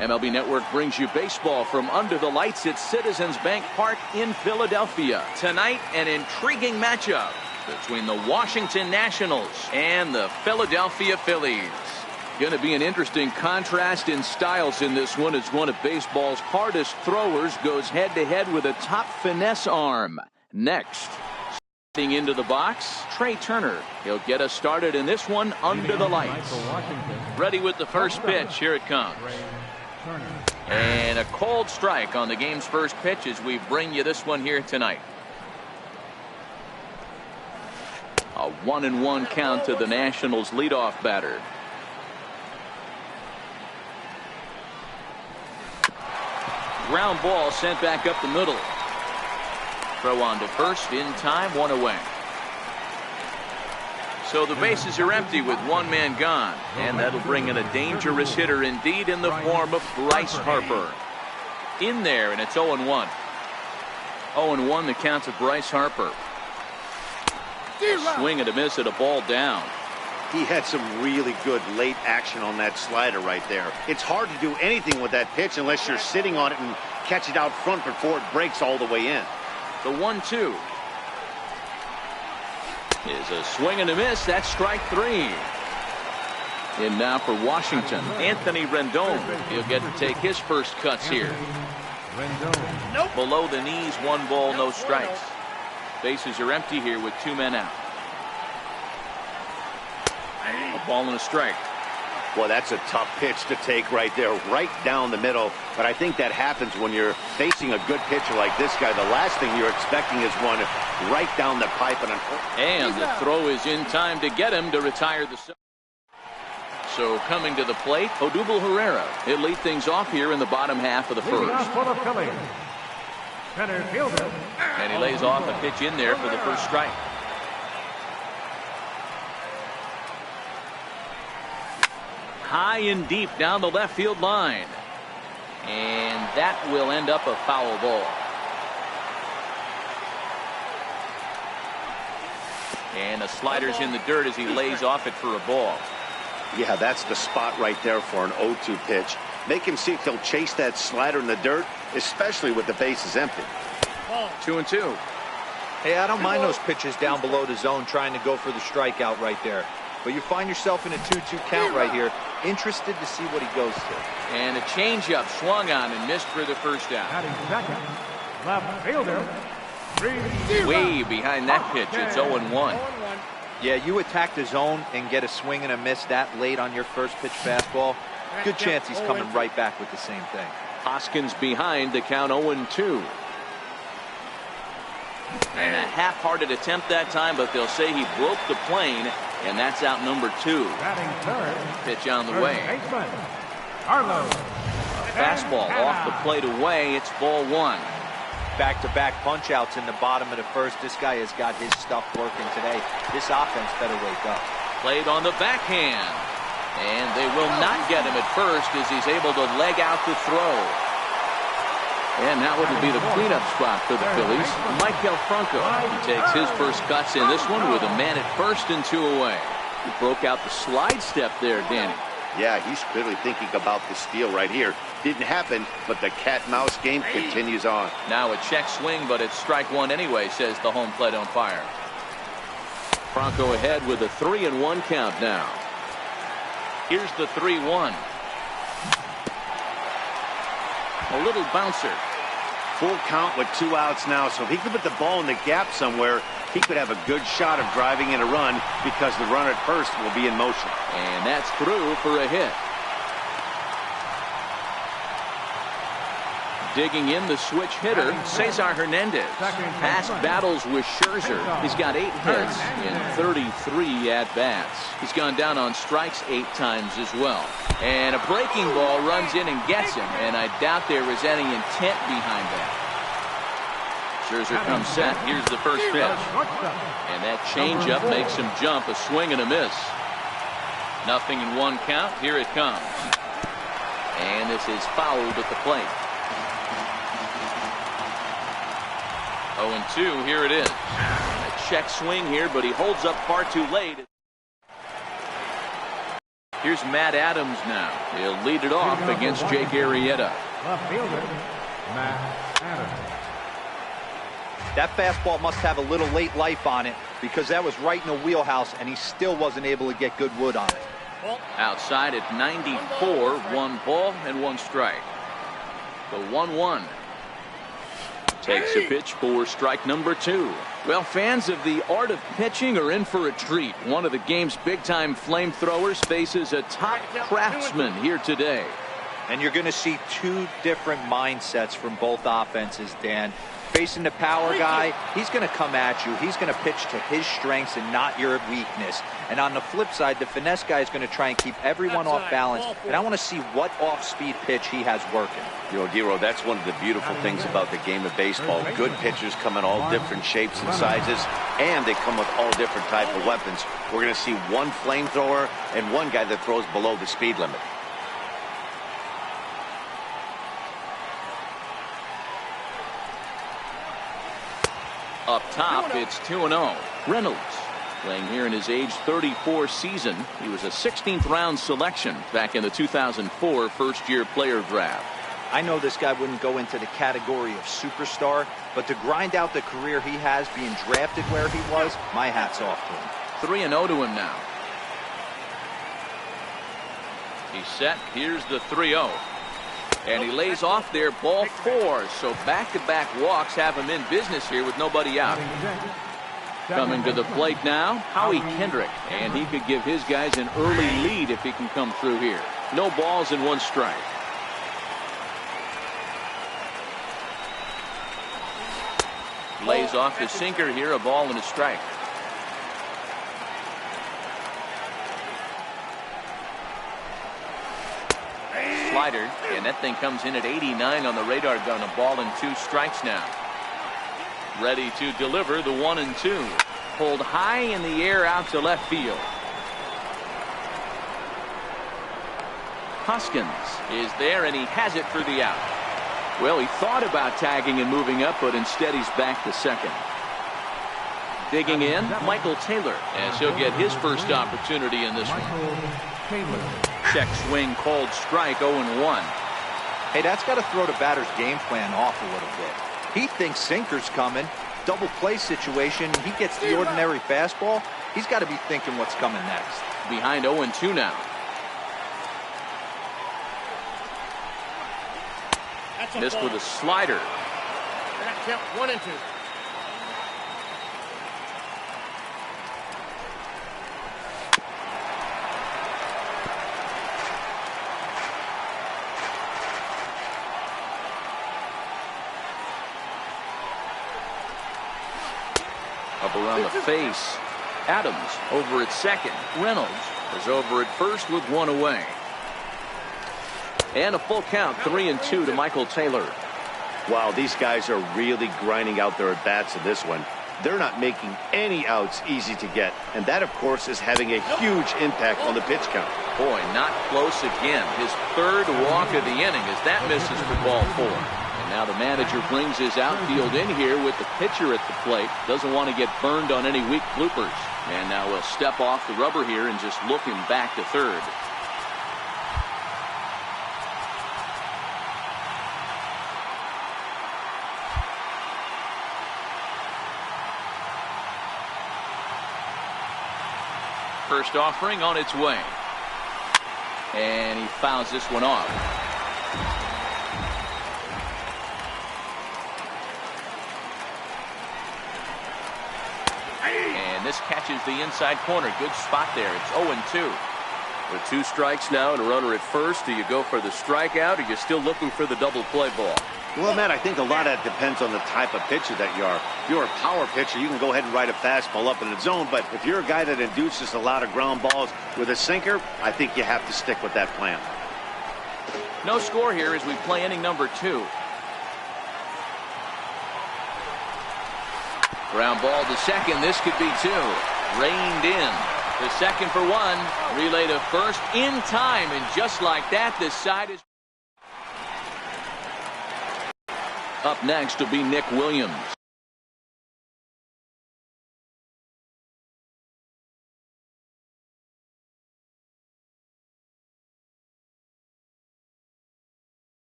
MLB Network brings you baseball from under the lights at Citizens Bank Park in Philadelphia. Tonight, an intriguing matchup between the Washington Nationals and the Philadelphia Phillies. Going to be an interesting contrast in styles in this one, as one of baseball's hardest throwers goes head-to-head with a top finesse arm. Next, stepping into the box, Trey Turner. He'll get us started in this one under the lights. Ready with the first pitch. Here it comes. And a cold strike on the game's first pitch as we bring you this one here tonight. A 1-1 count to the Nationals leadoff batter. Ground ball sent back up the middle. Throw on to first in time, one away. So the bases are empty with one man gone, and that'll bring in a dangerous hitter indeed in the form of Bryce Harper. In there, and it's 0-1. 0-1 the count to Bryce Harper. Swing and a miss at a ball down. He had some really good late action on that slider right there. It's hard to do anything with that pitch unless you're sitting on it and catch it out front before it breaks all the way in. The 1-2 is a swing and a miss. That's strike three. And now for Washington, Anthony Rendon. He'll get to take his first cuts here. Nope. Below the knees, 1 ball, no strikes. Bases are empty here with 2 men out. A ball and a strike. Well, that's a tough pitch to take right there, right down the middle. But I think that happens when you're facing a good pitcher like this guy. The last thing you're expecting is one right down the pipe. And the throw is in time to get him to retire the. So coming to the plate, Odubel Herrera. He'll lead things off here in the bottom half of the first. And he lays off a pitch in there for the first strike. High and deep down the left field line. And that will end up a foul ball. And the slider's in the dirt as he lays off it for a ball. Yeah, that's the spot right there for an 0-2 pitch. Make him see if he'll chase that slider in the dirt, especially with the bases empty. 2-2. Hey, I don't mind those pitches down below the zone trying to go for the strikeout right there. But you find yourself in a 2-2 count right here. Interested to see what he goes to. And a changeup swung on and missed for the first out. Left fielder. Way behind that pitch. It's 0-1. Yeah, you attack the zone and get a swing and a miss that late on your first pitch fastball. Good chance he's coming right back with the same thing. Hoskins behind the count 0-2. And a half-hearted attempt that time, but they'll say he broke the plane, and that's out number 2. Pitch on the way. A fastball off the plate away. It's ball 1. Back-to-back punch-outs in the bottom of the first. This guy has got his stuff working today. This offense better wake up. Played on the backhand. And they will not get him at first as he's able to leg out the throw. And that would be the cleanup spot for the Phillies. Maikel Franco. He takes his first cuts in this one with a man at first and 2 away. He broke out the slide step there, Danny. Yeah, he's clearly thinking about the steal right here. Didn't happen, but the cat-mouse game continues on. Now a check swing, but it's strike 1 anyway, says the home plate umpire. Franco ahead with a 3-1 count now. Here's the 3-1. A little bouncer. Full count with 2 outs now, so if he could put the ball in the gap somewhere, he could have a good shot of driving in a run because the runner at first will be in motion. And that's through for a hit. Digging in the switch hitter, Cesar Hernandez. Past battles with Scherzer. He's got 8 hits in 33 at-bats. He's gone down on strikes 8 times as well. And a breaking ball runs in and gets him, and I doubt there was any intent behind that. Scherzer comes set. Here's the first pitch. And that changeup makes him jump. A swing and a miss. 0-1 count. Here it comes. And this is fouled at the plate. 0-2, here it is. A check swing here, but he holds up far too late. Here's Matt Adams now. He'll lead it off against Jake Arrieta. Left fielder, Matt Adams. That fastball must have a little late life on it because that was right in the wheelhouse and he still wasn't able to get good wood on it. Outside at 94, 1 ball and 1 strike. The 1-1. Takes a pitch for strike number 2. Well, fans of the art of pitching are in for a treat. One of the game's big-time flamethrowers faces a top craftsman here today. And you're going to see 2 different mindsets from both offenses, Dan. Facing the power guy, he's going to come at you. He's going to pitch to his strengths and not your weakness. And on the flip side, the finesse guy is going to try and keep everyone off balance. And I want to see what off-speed pitch he has working. You know, Giro, that's one of the beautiful things about the game of baseball. Good pitchers come in all different shapes and sizes, and they come with all different type of weapons. We're going to see one flamethrower and one guy that throws below the speed limit. Up top, it's 2-0. Reynolds playing here in his age 34 season. He was a 16th round selection back in the 2004 first-year player draft. I know this guy wouldn't go into the category of superstar, but to grind out the career he has being drafted where he was, my hat's off to him. 3-0 to him now. He's set. Here's the 3-0. And he lays off there, ball 4. So back-to-back walks have him in business here with nobody out. Coming to the plate now, Howie Kendrick. And he could give his guys an early lead if he can come through here. No balls and 1 strike. Lays off the sinker here, a ball and a strike. Slider, and that thing comes in at 89 on the radar gun. A ball and 2 strikes now. Ready to deliver the 1-2. Pulled high in the air out to left field. Hoskins is there, and he has it for the out. Well, he thought about tagging and moving up, but instead he's back to second. Digging in, Michael Taylor, as he'll get his first opportunity in this one. Check swing, called strike, 0-1. Hey, that's got to throw the batter's game plan off a little bit. He thinks sinker's coming. Double play situation. He gets the ordinary fastball. He's got to be thinking what's coming next. Behind 0-2 now. Missed with a slider. Count 1-2. Up around the face. Adams over at second. Reynolds is over at first with 1 away. And a full count, 3-2 to Michael Taylor. Wow, these guys are really grinding out their at-bats in this one. They're not making any outs easy to get. And that, of course, is having a huge impact on the pitch count. Boy, not close again. His 3rd walk of the inning as that misses for ball 4. And now the manager brings his outfield in here with the pitcher at the plate. Doesn't want to get burned on any weak bloopers. And now he'll step off the rubber here and just look him back to third. First offering on its way. And he fouls this one off. And this catches the inside corner. Good spot there. It's 0-2. With 2 strikes now and a runner at first, do you go for the strikeout or are you still looking for the double play ball? Well, Matt, I think a lot of that depends on the type of pitcher that you are. If you're a power pitcher, you can go ahead and ride a fastball up in the zone. But if you're a guy that induces a lot of ground balls with a sinker, I think you have to stick with that plan. No score here as we play inning number 2. Ground ball to second. This could be 2. Reined in. The second for 1. Relay to first in time. And just like that, this side is... Up next will be Nick Williams.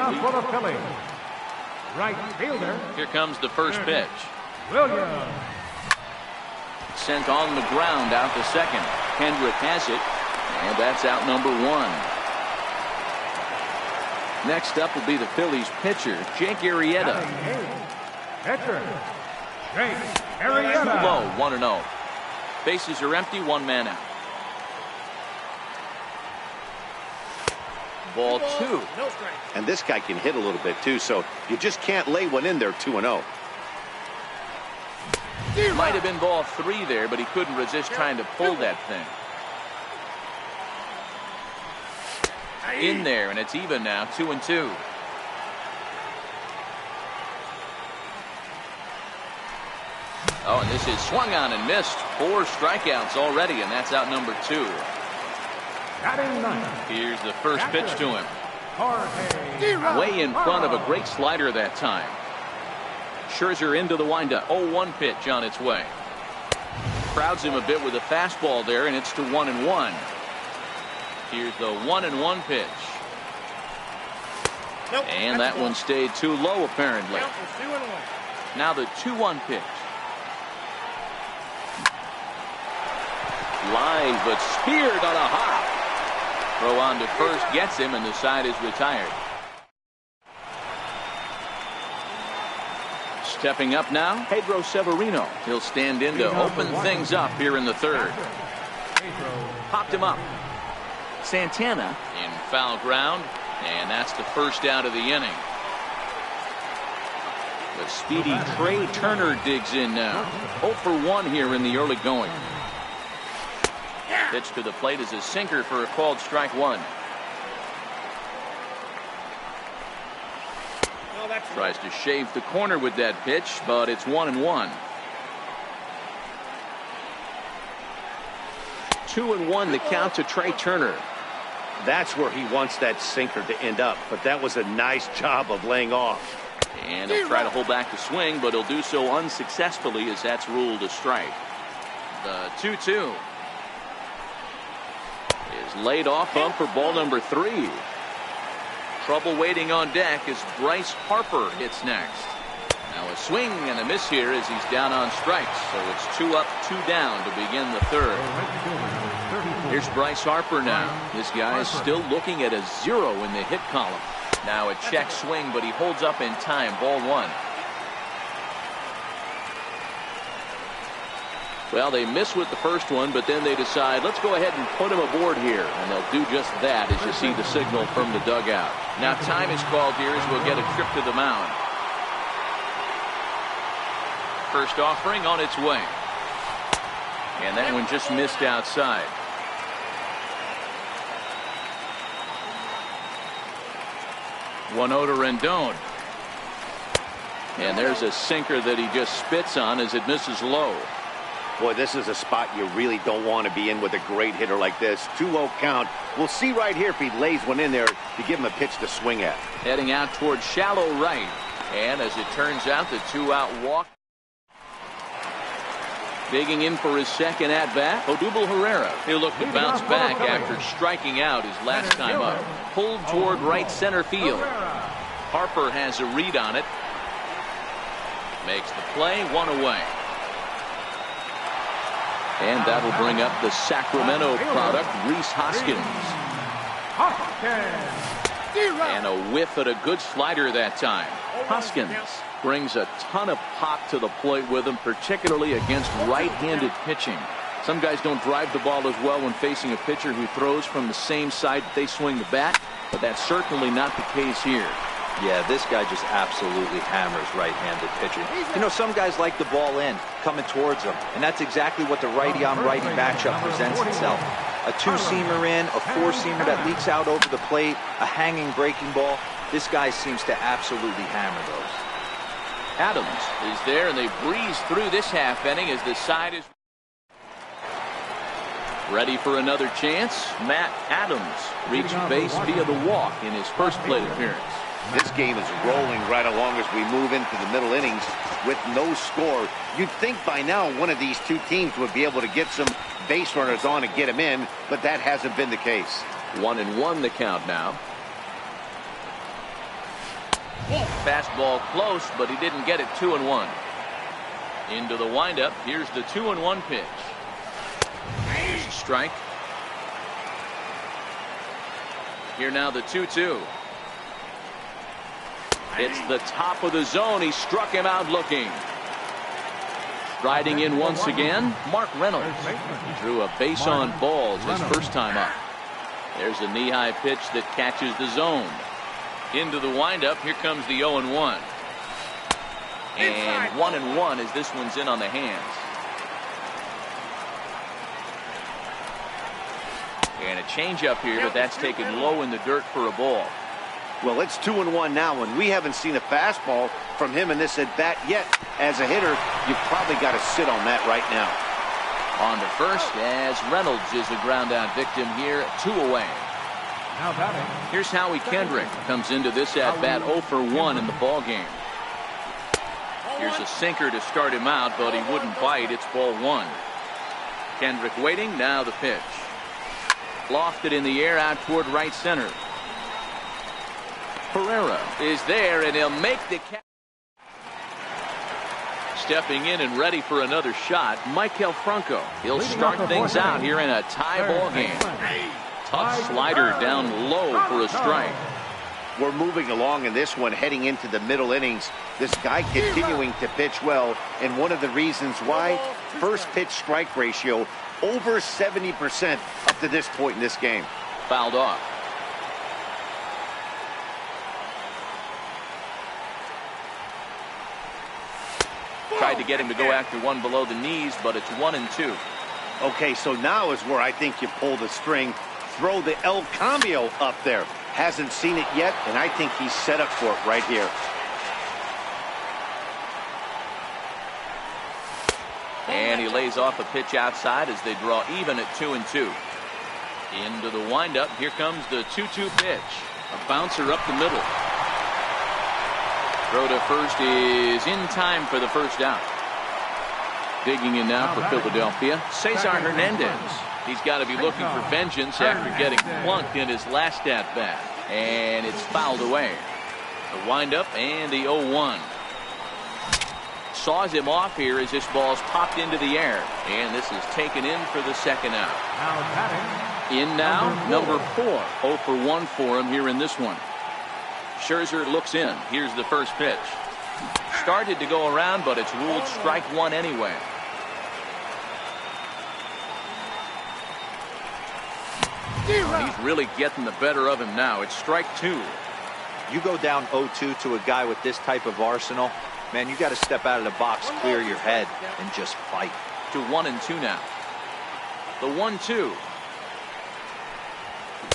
up for the Phillies. Right fielder. Here comes the first pitch. Williams. Sent on the ground out to second. Kendrick has it, and that's out number 1. Next up will be the Phillies pitcher, Jake Arrieta. Pitcher, Jake Too Arrieta. low, 1-0. Bases are empty, 1 man out. Ball 2. No strike. And this guy can hit a little bit too, so you just can't lay one in there 2-0. Might have been ball 3 there, but he couldn't resist trying to pull that thing. In there, and it's even now, 2-2. Oh, and this is swung on and missed. 4 strikeouts already, and that's out number 2. Batting ninth. Here's the first pitch to him. Jorge. Way in front of a great slider that time. Scherzer into the windup. 0-1 pitch on its way. Crowds him a bit with a fastball there, and it's to 1-1. Here's the 1-1 pitch. Nope, And that's that a one stayed too low, apparently. Count was 2-1. Now the 2-1 pitch. Line, but speared on a hop. Throw on to first gets him, and the side is retired. Stepping up now, Pedro Severino. He'll stand in to open things up here in the third. Popped him up. Santana in foul ground, and that's the first out of the inning. The speedy Trey Turner digs in now. 0 for 1 here in the early going. Pitch to the plate is a sinker for a called strike 1. No, that's Tries to shave the corner with that pitch, but it's 1-1. 2-1 the count to Trey Turner. That's where he wants that sinker to end up, but that was a nice job of laying off. And he'll try to hold back the swing, but he'll do so unsuccessfully as that's ruled a strike. The 2-2 is laid off on for ball number 3. Trouble waiting on deck as Bryce Harper hits next. Now a swing and a miss here as he's down on strikes. So it's 2 up, 2 down to begin the third. Here's Bryce Harper now. This guy is still looking at a 0 in the hit column. Now a check swing, but he holds up in time. Ball 1. Well, they miss with the first one, but then they decide, let's go ahead and put him aboard here. And they'll do just that as you see the signal from the dugout. Now time is called here as we'll get a trip to the mound. First offering on its way. And that one just missed outside. One to Rendon. And there's a sinker that he just spits on as it misses low. Boy, this is a spot you really don't want to be in with a great hitter like this. 2-0 count. We'll see right here if he lays one in there to give him a pitch to swing at. Heading out towards shallow right. And as it turns out, the 2-out walk. Digging in for his second at-bat, Odubel Herrera. He'll look to bounce back after striking out his last time up. Pulled toward right center field. Harper has a read on it. Makes the play, 1 away. And that'll bring up the Sacramento product, Rhys Hoskins. And a whiff at a good slider that time. Hoskins brings a ton of pop to the plate with him, particularly against right-handed pitching. Some guys don't drive the ball as well when facing a pitcher who throws from the same side that they swing the bat, but that's certainly not the case here. Yeah, this guy just absolutely hammers right-handed pitching. You know, some guys like the ball in, coming towards them, and that's exactly what the righty-on-righty matchup presents itself. A 2-seamer in, a 4-seamer that leaks out over the plate, a hanging breaking ball. This guy seems to absolutely hammer those. Adams is there, and they breeze through this half inning as the side is ready for another chance. Matt Adams reached base via the walk in his first plate appearance. This game is rolling right along as we move into the middle innings with no score. You'd think by now one of these two teams would be able to get some base runners on and get them in, but that hasn't been the case. 1-1 the count now. Fastball close, but he didn't get it. 2-1. Into the windup. Here's the 2-1 pitch. Here's a strike. Here now the 2-2. It's the top of the zone. He struck him out looking. Riding in once again, Mark Reynolds drew a base on balls his first time up. There's a knee-high pitch that catches the zone. Into the windup. Here comes the 0-1. And 1-1 as this one's in on the hands. And a changeup here, but that's taken low in the dirt for a ball. Well, it's 2-1 now, and we haven't seen a fastball from him in this at-bat yet. As a hitter, you've probably got to sit on that right now. On to first as Reynolds is a ground-out victim here. 2 away. Now batting. Here's Howie Kendrick. Comes into this at-bat 0 for 1 in the ball game. Here's a sinker to start him out, but he wouldn't bite. It's ball 1. Kendrick waiting. Now the pitch. Lofted in the air out toward right center. Pereira is there, and he'll make the catch. Stepping in and ready for another shot, Maikel Franco. He'll start things out here in a tie ball game. Tough slider down low for a strike. We're moving along in this one, heading into the middle innings. This guy continuing to pitch well, and one of the reasons why, first pitch strike ratio over 70% up to this point in this game. Fouled off. Tried to get him to go after one below the knees, but it's 1-2. Okay, so now is where I think you pull the string. Throw the El Cambio up there. Hasn't seen it yet, and I think he's set up for it right here. And he lays off a pitch outside as they draw even at 2-2. Into the windup. Here comes the 2-2 pitch. A bouncer up the middle. Throw to first is in time for the first out. Digging in now for Philadelphia, Cesar Hernandez. He's got to be looking for vengeance after getting plunked in his last at-bat. And it's fouled away. The windup and the 0-1. Saws him off here as this ball's popped into the air. And this is taken in for the second out. In now, number 4. 0 for 1 for him here in this one. Scherzer looks in. Here's the first pitch. Started to go around, but it's ruled strike 1 anyway. He's really getting the better of him now. It's strike 2. You go down 0-2 to a guy with this type of arsenal, man, you got to step out of the box, clear your head, and just fight. To 1-2 now. The 1-2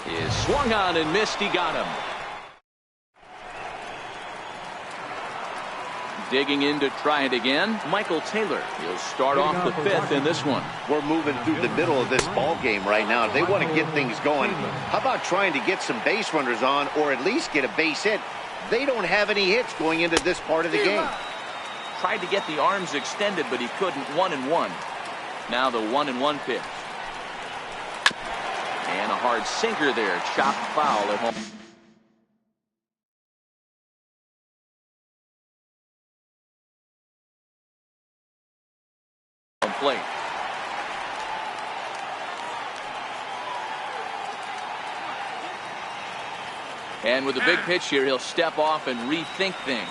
is swung on and missed. He got him. Digging in to try it again, Michael Taylor. He'll start off the 5th in this one. We're moving through the middle of this ball game right now. They want to get things going. How about trying to get some base runners on, or at least get a base hit? They don't have any hits going into this part of the game. Tried to get the arms extended, but he couldn't. 1-1. Now the 1-1 pitch. And a hard sinker there. Chopped foul at home. Plate. And with a big pitch here, he'll step off and rethink things.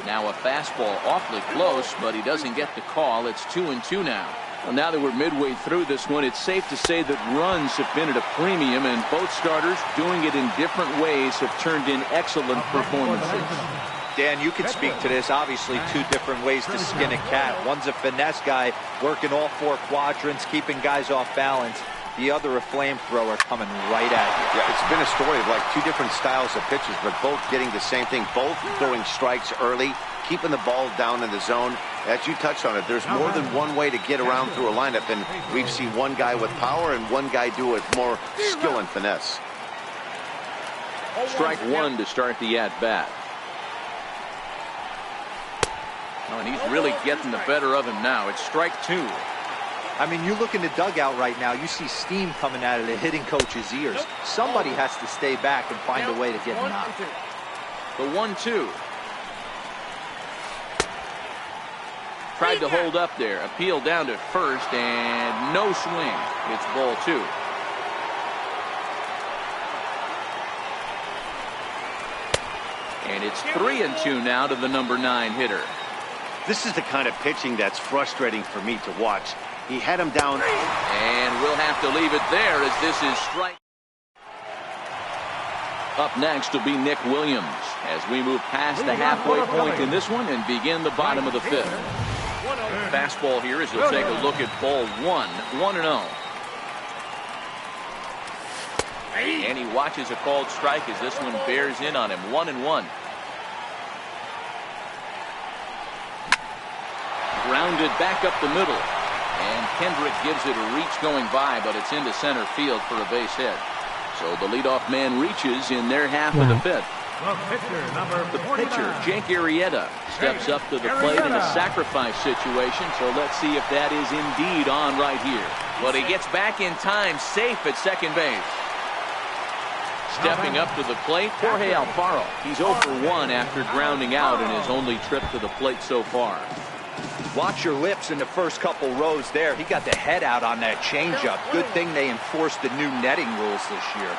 Now a fastball awfully close, but he doesn't get the call. It's 2-2 now. Well, now that we're midway through this one, it's safe to say that runs have been at a premium, and both starters, doing it in different ways, have turned in excellent performances. Dan, you can speak to this. Obviously, 2 different ways to skin a cat. One's a finesse guy, working all 4 quadrants, keeping guys off balance. The other, a flamethrower coming right at you. Yeah, it's been a story of like 2 different styles of pitches, but both getting the same thing. Both throwing strikes early, keeping the ball down in the zone. As you touched on it, there's more than one way to get around through a lineup, and we've seen one guy with power and one guy do it more skill and finesse. Strike 1 to start the at-bat. Oh, and he's really getting the better of him now. It's strike 2. I mean, you look in the dugout right now, you see steam coming out of the hitting coach's ears. Somebody has to stay back and find a way to get him out. The 1-2. Tried to hold up there. Appeal down to first, and no swing. It's ball 2. And it's 3-2 now to the number 9 hitter. This is the kind of pitching that's frustrating for me to watch. He had him down. And we'll have to leave it there as this is strike. Up next will be Nick Williams as we move past the halfway point in this one and begin the bottom of the 5th. Fastball here as he'll take a look at ball 1, 1-0. And he watches a called strike as this one bears in on him, 1-1. Grounded back up the middle. And Kendrick gives it a reach going by, but it's into center field for a base hit. So the leadoff man reaches in their half of the 5th. The pitcher, Jake Arrieta, steps up to the plate in a sacrifice situation, so let's see if that is indeed on right here. But he gets back in time, safe at second base. Stepping up to the plate, Jorge Alfaro. He's 0 for 1 after grounding out in his only trip to the plate so far. Watch your lips in the first couple rows there. He got the head out on that changeup. Good thing they enforced the new netting rules this year.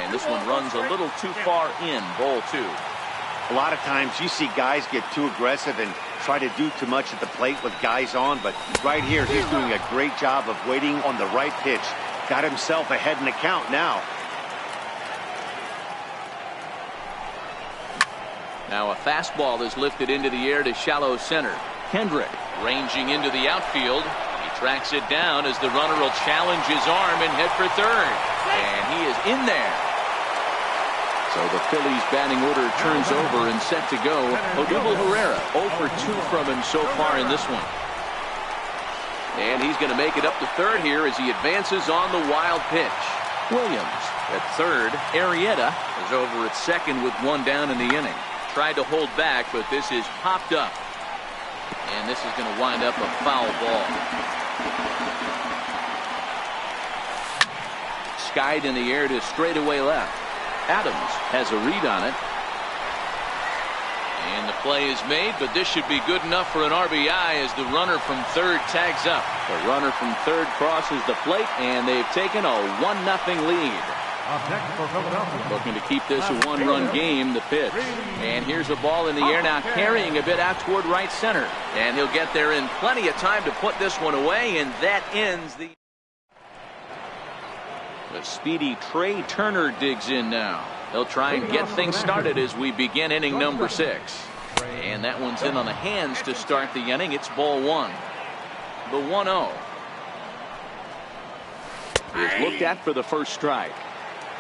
And this one runs a little too far in, ball 2. A lot of times you see guys get too aggressive and try to do too much at the plate with guys on, but right here he's doing a great job of waiting on the right pitch. Got himself ahead in the count now. Now a fastball is lifted into the air to shallow center. Kendrick ranging into the outfield. He tracks it down as the runner will challenge his arm and head for third. And he is in there. So the Phillies batting order turns over and set to go. Odubel Herrera 0 for 2 from him so far in this one. And he's going to make it up to third here as he advances on the wild pitch. Williams at third. Arrieta is over at second with 1 down in the inning. Tried to hold back, but this is popped up. And this is going to wind up a foul ball. Skied in the air to straightaway left. Adams has a read on it. And the play is made, but this should be good enough for an RBI as the runner from third tags up. The runner from third crosses the plate, and they've taken a 1-0 lead. Looking to keep this a 1-run game, the pitch. And here's a ball in the air now, carrying a bit out toward right center. And he'll get there in plenty of time to put this one away, and that ends the... The speedy Trey Turner digs in now. He'll try and get things started as we begin inning number 6. And that one's in on the hands to start the inning. It's ball 1. The 1-0 is looked at for the first strike.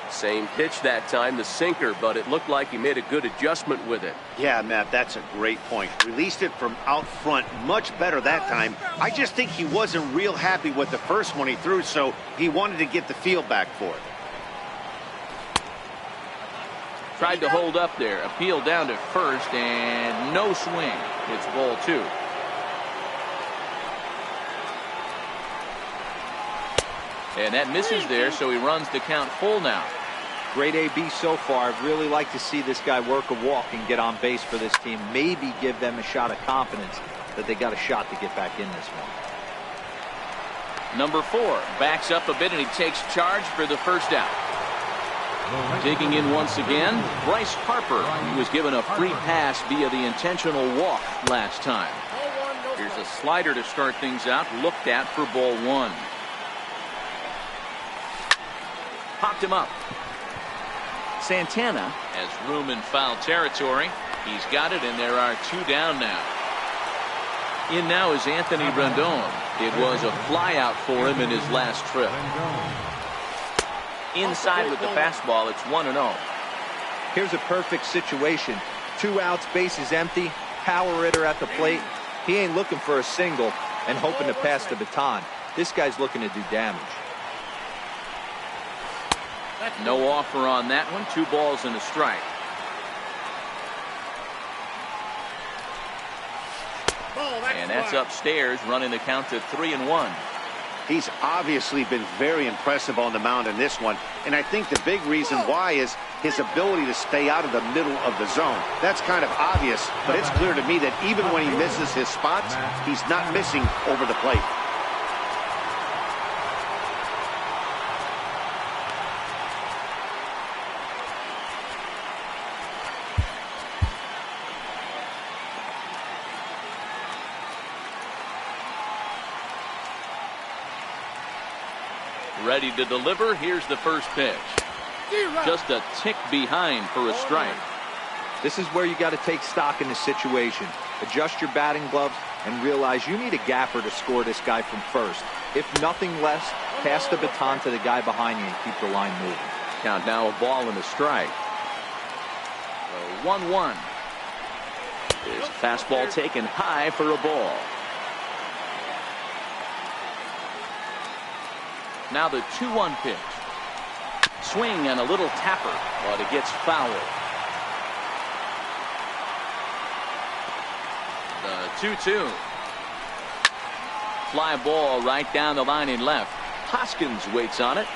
Same pitch that time, the sinker, but it looked like he made a good adjustment with it. Yeah, Matt, that's a great point. Released it from out front much better that time. I just think he wasn't real happy with the first one he threw, so he wanted to get the feel back for it. Tried to hold up there. Appeal down to first, and no swing. It's ball 2. And that misses there, so he runs the count full now. Great AB so far. I'd really like to see this guy work a walk and get on base for this team. Maybe give them a shot of confidence that they got a shot to get back in this one. Number 4 backs up a bit, and he takes charge for the first out. Digging in once again, Bryce Harper. He was given a free pass via the intentional walk last time. Here's a slider to start things out, looked at for ball 1. Popped him up. Santana has room in foul territory. He's got it, and there are 2 down now. In now is Anthony Rendon. It was a flyout for him in his last trip. Inside with the fastball, it's 1-0. Here's a perfect situation. 2 outs, bases empty, power hitter at the plate. He ain't looking for a single and hoping to pass the baton. This guy's looking to do damage. No offer on that one. 2 balls and a strike. And And that's upstairs, running the count to 3-1. He's obviously been very impressive on the mound in this one, and I think the big reason why is his ability to stay out of the middle of the zone. That's kind of obvious, but it's clear to me that even when he misses his spots, he's not missing over the plate. Ready to deliver. Here's the first pitch. Just a tick behind for a strike. This is where you got to take stock in the situation. Adjust your batting gloves and realize you need a gapper to score this guy from first. If nothing less, pass the baton to the guy behind you and keep the line moving. Count now, a ball and a strike. 1-1. His fastball taken high for a ball. Now the 2-1 pitch. Swing and a little tapper, but it gets fouled. The 2-2. Fly ball right down the line in left. Hoskins waits on it,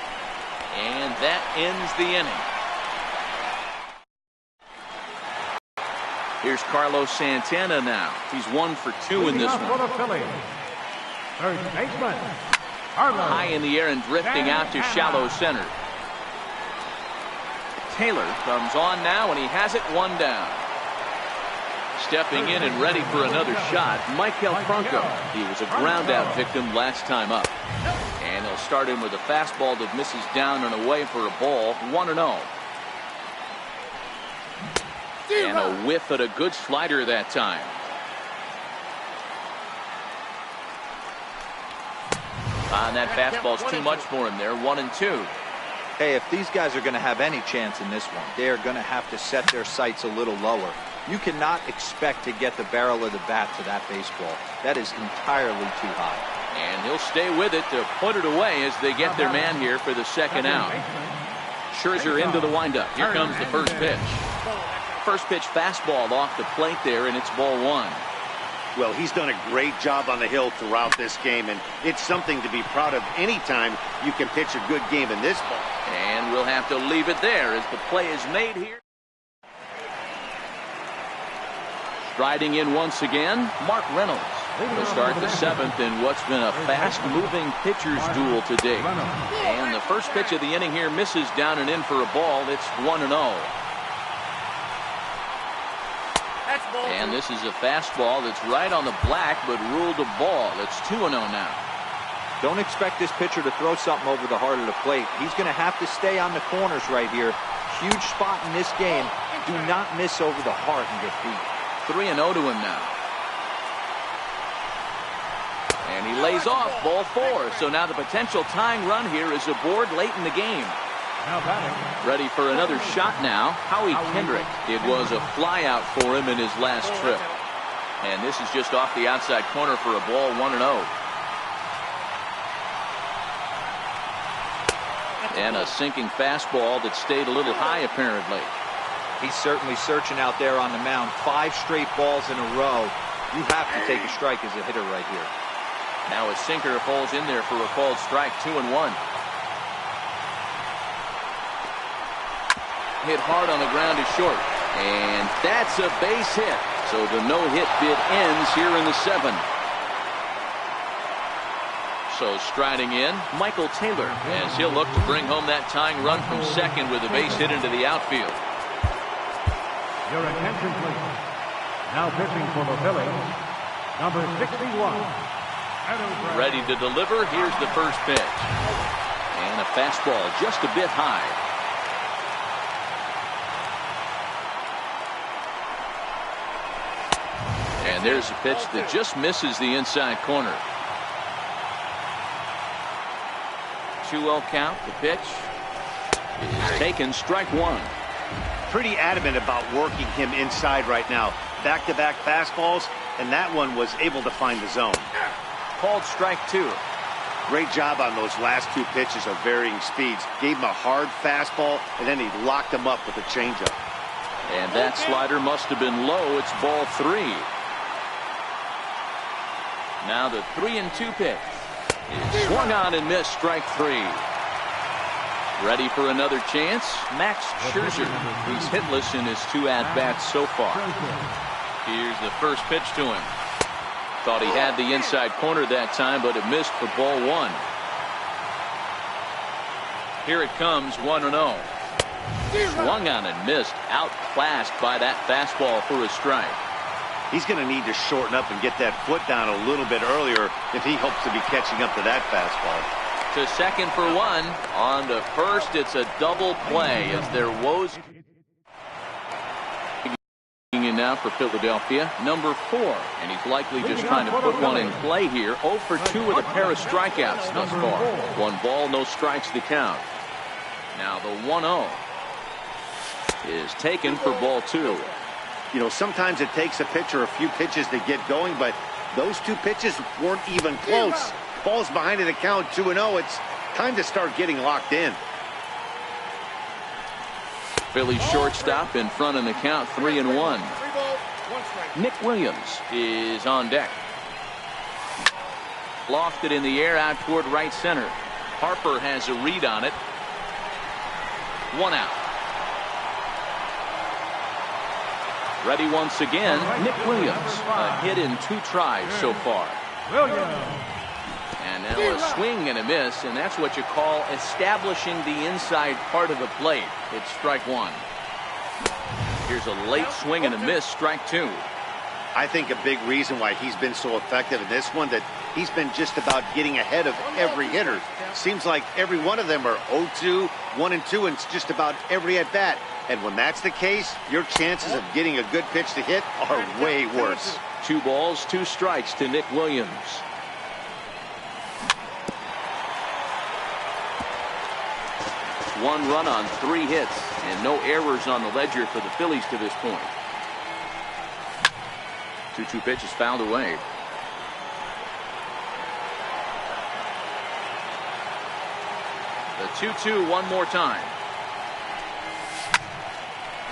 and that ends the inning. Here's Carlos Santana now. He's 1 for 2 in this one. For the Phillies, third baseman, Carlos. High in the air and drifting out to shallow center. Taylor comes on now, and he has it 1 down. Stepping in and ready for another shot, Michael Franco. He was a ground-out victim last time up. And he'll start him with a fastball that misses down and away for a ball, 1-0. And a whiff at a good slider that time. And that fastball's too much for him there, 1-2. Hey, if these guys are going to have any chance in this one, they are going to have to set their sights a little lower. You cannot expect to get the barrel of the bat to that baseball. That is entirely too high. And he'll stay with it to put it away as they get their man here for the second out. Scherzer into the windup. Here comes the first pitch. First pitch fastball off the plate there, and it's ball 1. Well, he's done a great job on the hill throughout this game, and it's something to be proud of anytime you can pitch a good game in this ball. And we'll have to leave it there as the play is made here. Striding in once again, Mark Reynolds will start the 7th in what's been a fast-moving pitcher's duel to date. And the first pitch of the inning here misses down and in for a ball. It's 1-0. And this is a fastball that's right on the black, but ruled a ball. It's 2-0 now. Don't expect this pitcher to throw something over the heart of the plate. He's going to have to stay on the corners right here. Huge spot in this game. Do not miss over the heart and get beat. 3-0 to him now. And he lays off ball 4. So now the potential tying run here is aboard late in the game. Ready for another shot now, Howie Kendrick. It was a fly out for him in his last trip. And this is just off the outside corner for a ball, 1-0. And a sinking fastball that stayed a little high apparently. He's certainly searching out there on the mound. 5 straight balls in a row. You have to take a strike as a hitter right here. Now a sinker falls in there for a called strike, 2-1. Hit hard on the ground is short. And that's a base hit. So the no-hit bid ends here in the 7th. So striding in, Michael Taylor, as he'll look to bring home that tying run from second with a base hit into the outfield. Your attention, please. Now pitching for the Phillies, number 61. Ready to deliver. Here's the first pitch. And a fastball just a bit high. And there's a pitch that just misses the inside corner. 2-0 count. The pitch is taken, strike 1. Pretty adamant about working him inside right now. Back-to-back fastballs, and that one was able to find the zone. Called strike 2. Great job on those last 2 pitches of varying speeds. Gave him a hard fastball, and then he locked him up with a changeup. And that slider must have been low. It's ball 3. Now the 3-2 pitch. It's swung on and missed, strike 3. Ready for another chance? Max Scherzer. He's hitless in his 2 at-bats so far. Here's the first pitch to him. Thought he had the inside corner that time, but it missed for ball 1. Here it comes, 1-0. Swung on and missed, outclassed by that fastball for a strike. He's going to need to shorten up and get that foot down a little bit earlier if he hopes to be catching up to that fastball. To second for 1. On to first, it's a double play as their woes. In now for Philadelphia, number 4, and he's likely just trying to put one in play here. 0 for 2 with a pair of strikeouts thus far. 1 ball, no strikes to count. Now the 1-0 is taken for ball 2. You know, sometimes it takes a pitcher a few pitches to get going, but those 2 pitches weren't even close. Ball's behind in the count, 2-0. It's time to start getting locked in. Philly shortstop in front in the count, 3-1. Nick Williams is on deck. Lofted in the air out toward right center. Harper has a read on it. 1 out. Ready once again, Nick Williams. A hit in 2 tries so far. And now a swing and a miss, and that's what you call establishing the inside part of the plate. It's strike 1. Here's a late swing and a miss, strike 2. I think a big reason why he's been so effective in this one, that he's been just about getting ahead of every hitter. Seems like every one of them are 0-2, 1-2, and it's just about every at bat. And when that's the case, your chances of getting a good pitch to hit are way worse. 2 balls, 2 strikes to Nick Williams. One run on 3 hits and no errors on the ledger for the Phillies to this point. 2-2 pitch is fouled away. The 2-2 one more time.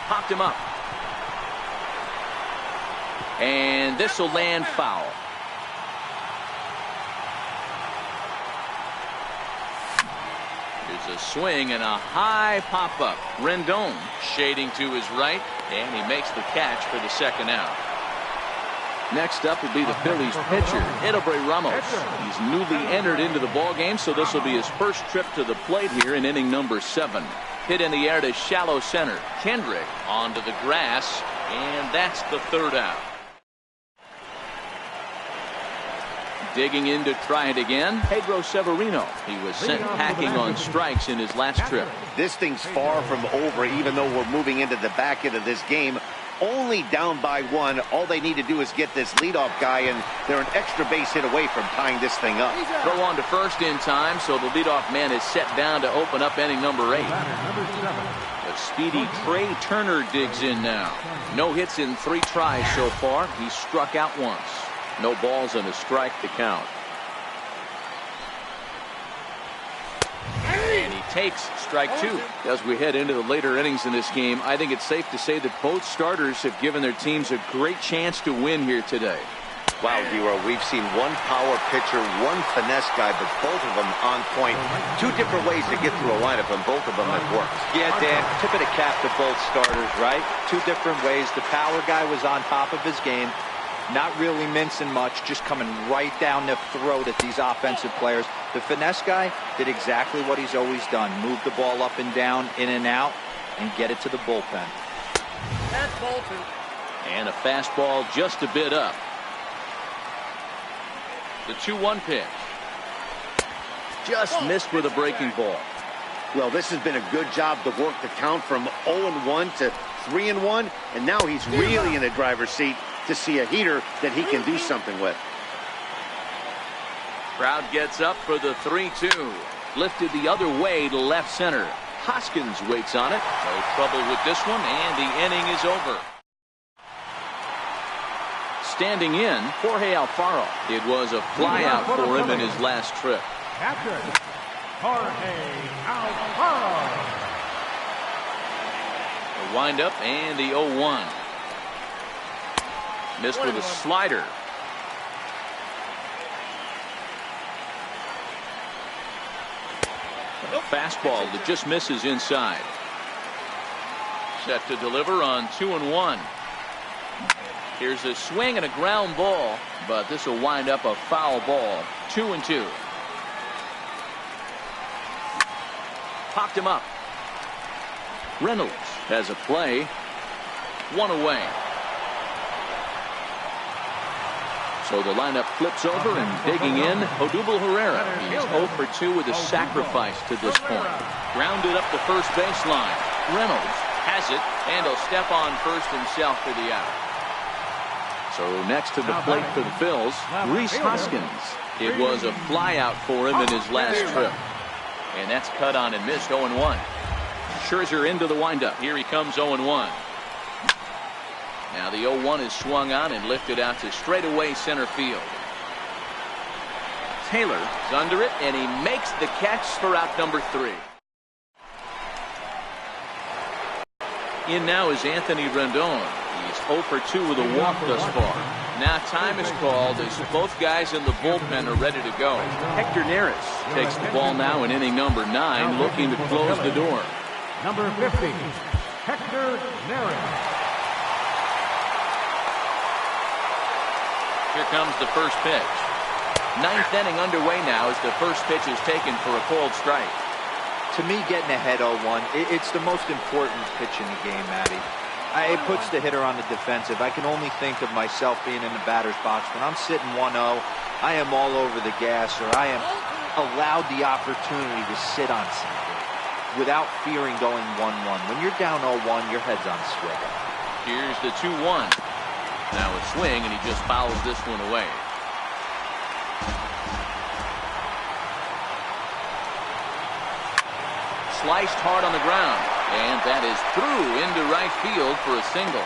Popped him up. And this will land foul. Here's a swing and a high pop-up. Rendon shading to his right, and he makes the catch for the 2nd out. Next up will be the Phillies pitcher, Edubray Ramos. He's newly entered into the ballgame, so this will be his first trip to the plate here in inning number 7. Hit in the air to shallow center. Kendrick onto the grass, and that's the 3rd out. Digging in to try it again, Pedro Severino. He was sent packing on strikes in his last trip. This thing's far from over, even though we're moving into the back end of this game. Only down by 1. All they need to do is get this leadoff guy, and they're an extra base hit away from tying this thing up. Throw on to first in time, so the leadoff man is set down to open up inning number 8. The speedy Trey Turner digs in now. No hits in 3 tries so far. He's struck out once. No balls and a strike to count. And he takes strike 2. As we head into the later innings in this game, I think it's safe to say that both starters have given their teams a great chance to win here today. Wow, Hero, we've seen one power pitcher, one finesse guy, but both of them on point. 2 different ways to get through a lineup, and both of them have worked. Yeah, Dan, tip of the cap to both starters, right? 2 different ways. The power guy was on top of his game. Not really mincing much, just coming right down the throat at these offensive players. The finesse guy did exactly what he's always done. Move the ball up and down, in and out, and get it to the bullpen. That's Bolton. And a fastball just a bit up. The 2-1 pitch. Just missed with a breaking ball. Well, this has been a good job to work the count from 0-1 to 3-1, and now he's really in the driver's seat to see a heater that he can do something with. Crowd gets up for the 3-2. Lifted the other way to left center. Hoskins waits on it. No trouble with this one, and the inning is over. Standing in, Jorge Alfaro. It was a flyout for him in his last trip. Captain, Jorge Alfaro. The windup and the 0-1. Missed with a slider. Fastball that just misses inside. Set to deliver on 2-1. Here's a swing and a ground ball, but this will wind up a foul ball. 2-2. Popped him up. Reynolds has a play. One away. So the lineup flips over and digging in, Odubel Herrera. He's 0 for 2 with a sacrifice to this point. Grounded up the first baseline. Reynolds has it, and he'll step on first himself for the out. So next to the plate for the Phils, Rhys Hoskins. It was a flyout for him in his last trip. And that's cut on and missed. 0-1. Scherzer into the windup. Here he comes. 0-1. Now the 0-1 is swung on and lifted out to straightaway center field. Taylor is under it, and he makes the catch for out number 3. In now is Anthony Rendon. He's 0 for 2 with a walk thus far. Now time is called as both guys in the bullpen are ready to go. Hector Neris takes the ball now in inning number 9, looking to close the door. Number 50, Hector Neris. Here comes the first pitch. 9th inning underway now as the first pitch is taken for a cold strike. To me, getting ahead 0-1, it's the most important pitch in the game, Matty. It puts the hitter on the defensive. I can only think of myself being in the batter's box. When I'm sitting 1-0, I am all over the gas, or I am allowed the opportunity to sit on something without fearing going 1-1. When you're down 0-1, your head's on swivel. Here's the 2-1. Now a swing, and he just fouls this one away. Sliced hard on the ground, and that is through into right field for a single.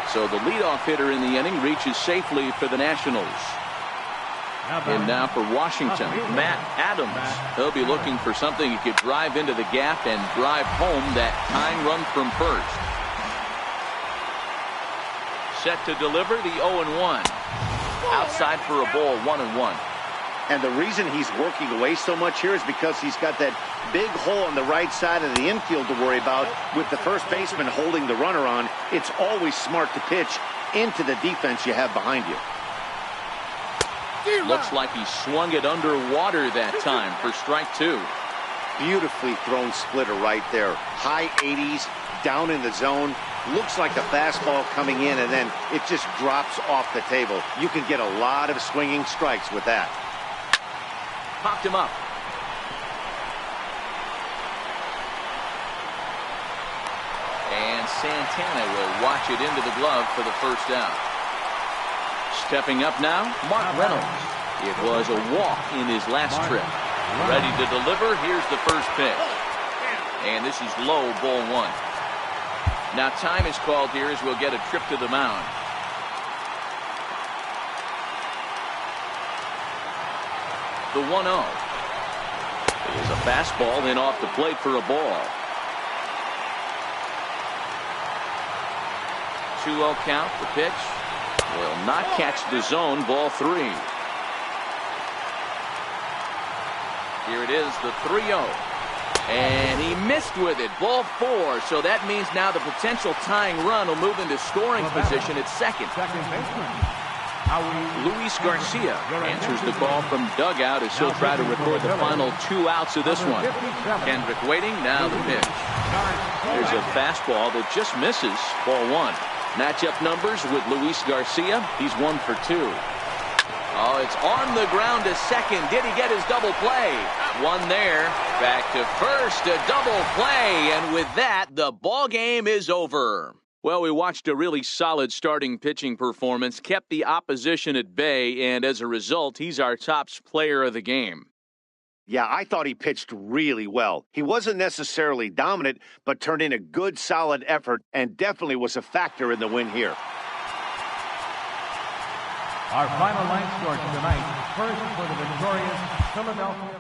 So the leadoff hitter in the inning reaches safely for the Nationals. And now for Washington, Matt Adams. He'll be looking for something he could drive into the gap and drive home that tying run from first. Set to deliver the 0-1. Outside for a ball, 1-1. And the reason he's working away so much here is because he's got that big hole on the right side of the infield to worry about. With the first baseman holding the runner on, it's always smart to pitch into the defense you have behind you. Looks like he swung it underwater that time for strike 2. Beautifully thrown splitter right there. High 80s, down in the zone. Looks like a fastball coming in, and then it just drops off the table. You can get a lot of swinging strikes with that. Popped him up. And Santana will watch it into the glove for the first out. Stepping up now, Mark Reynolds. It was a walk in his last trip. Ready to deliver. Here's the first pitch. And this is low, ball 1. Now time is called here as we'll get a trip to the mound. The 1-0 is a fastball in off the plate for a ball. 2-0 count. The pitch will not catch the zone. Ball 3. Here it is, the 3-0. And he missed with it. Ball 4. So that means now the potential tying run will move into scoring position at second. Luis Garcia answers the call from dugout as he'll try to record the final 2 outs of this one. Kendrick waiting. Now the pitch. There's a fastball that just misses. Ball 1. Matchup numbers with Luis Garcia. He's 1 for 2. Oh, it's on the ground to second. Did he get his double play? One there. Back to first. A double play. And with that, the ball game is over. Well, we watched a really solid starting pitching performance, kept the opposition at bay, and as a result, he's our top player of the game. Yeah, I thought he pitched really well. He wasn't necessarily dominant, but turned in a good, solid effort and definitely was a factor in the win here. Our final line score tonight, first for the victorious Philadelphia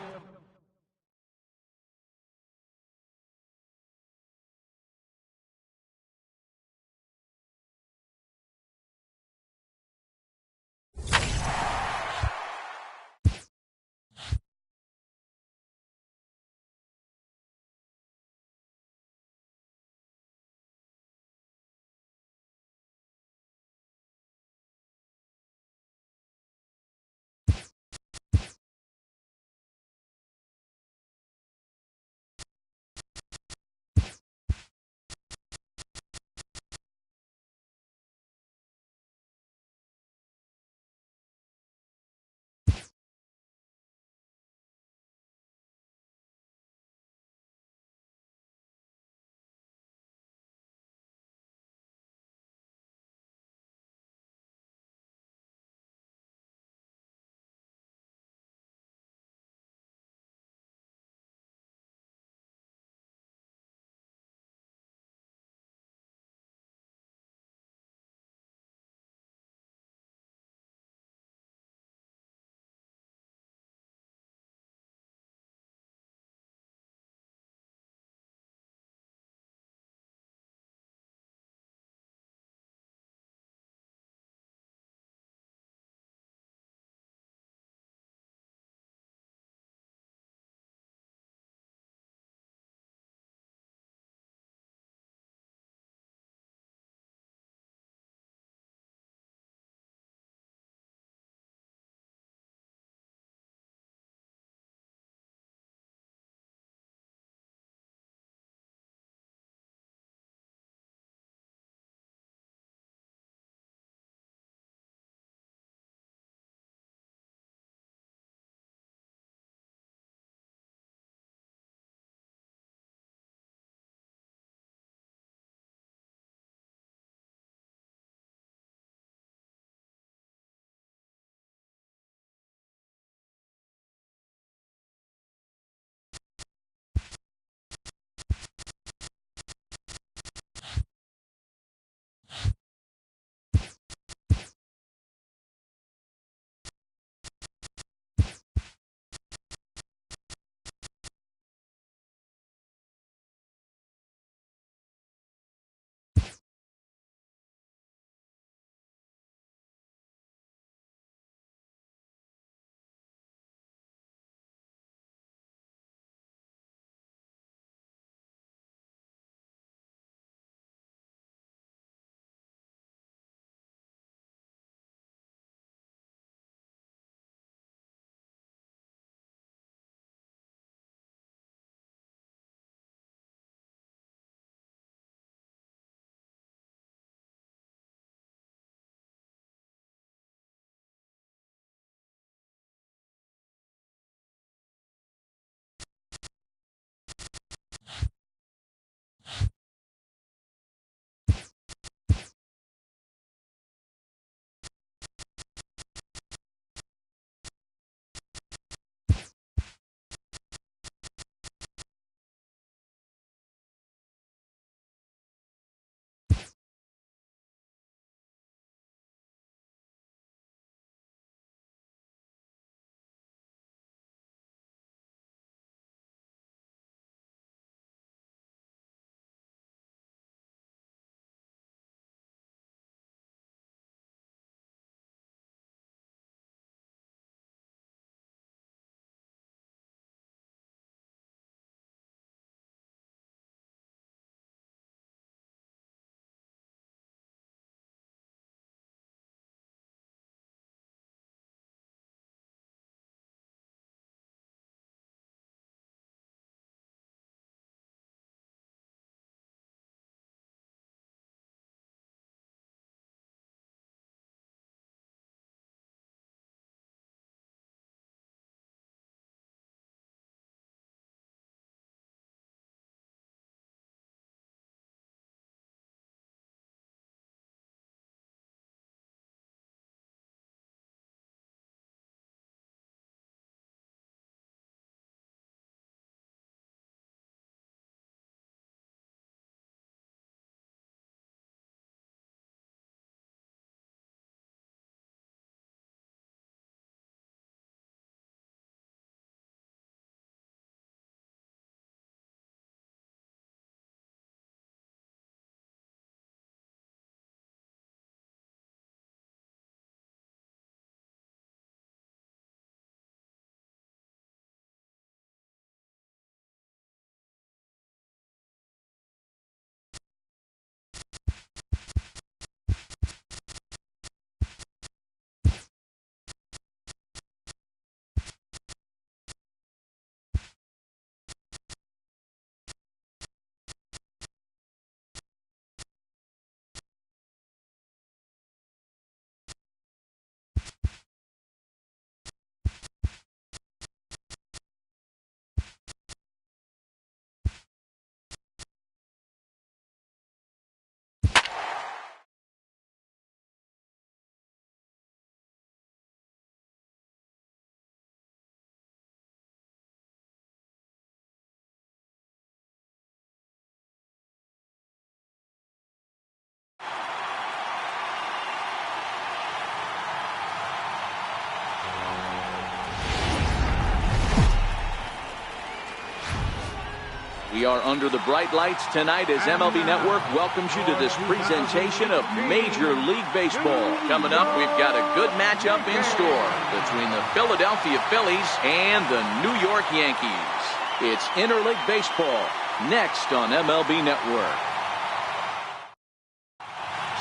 We are under the bright lights tonight as MLB Network welcomes you to this presentation of Major League Baseball. Coming up, we've got a good matchup in store between the Philadelphia Phillies and the New York Yankees. It's Interleague Baseball next on MLB Network.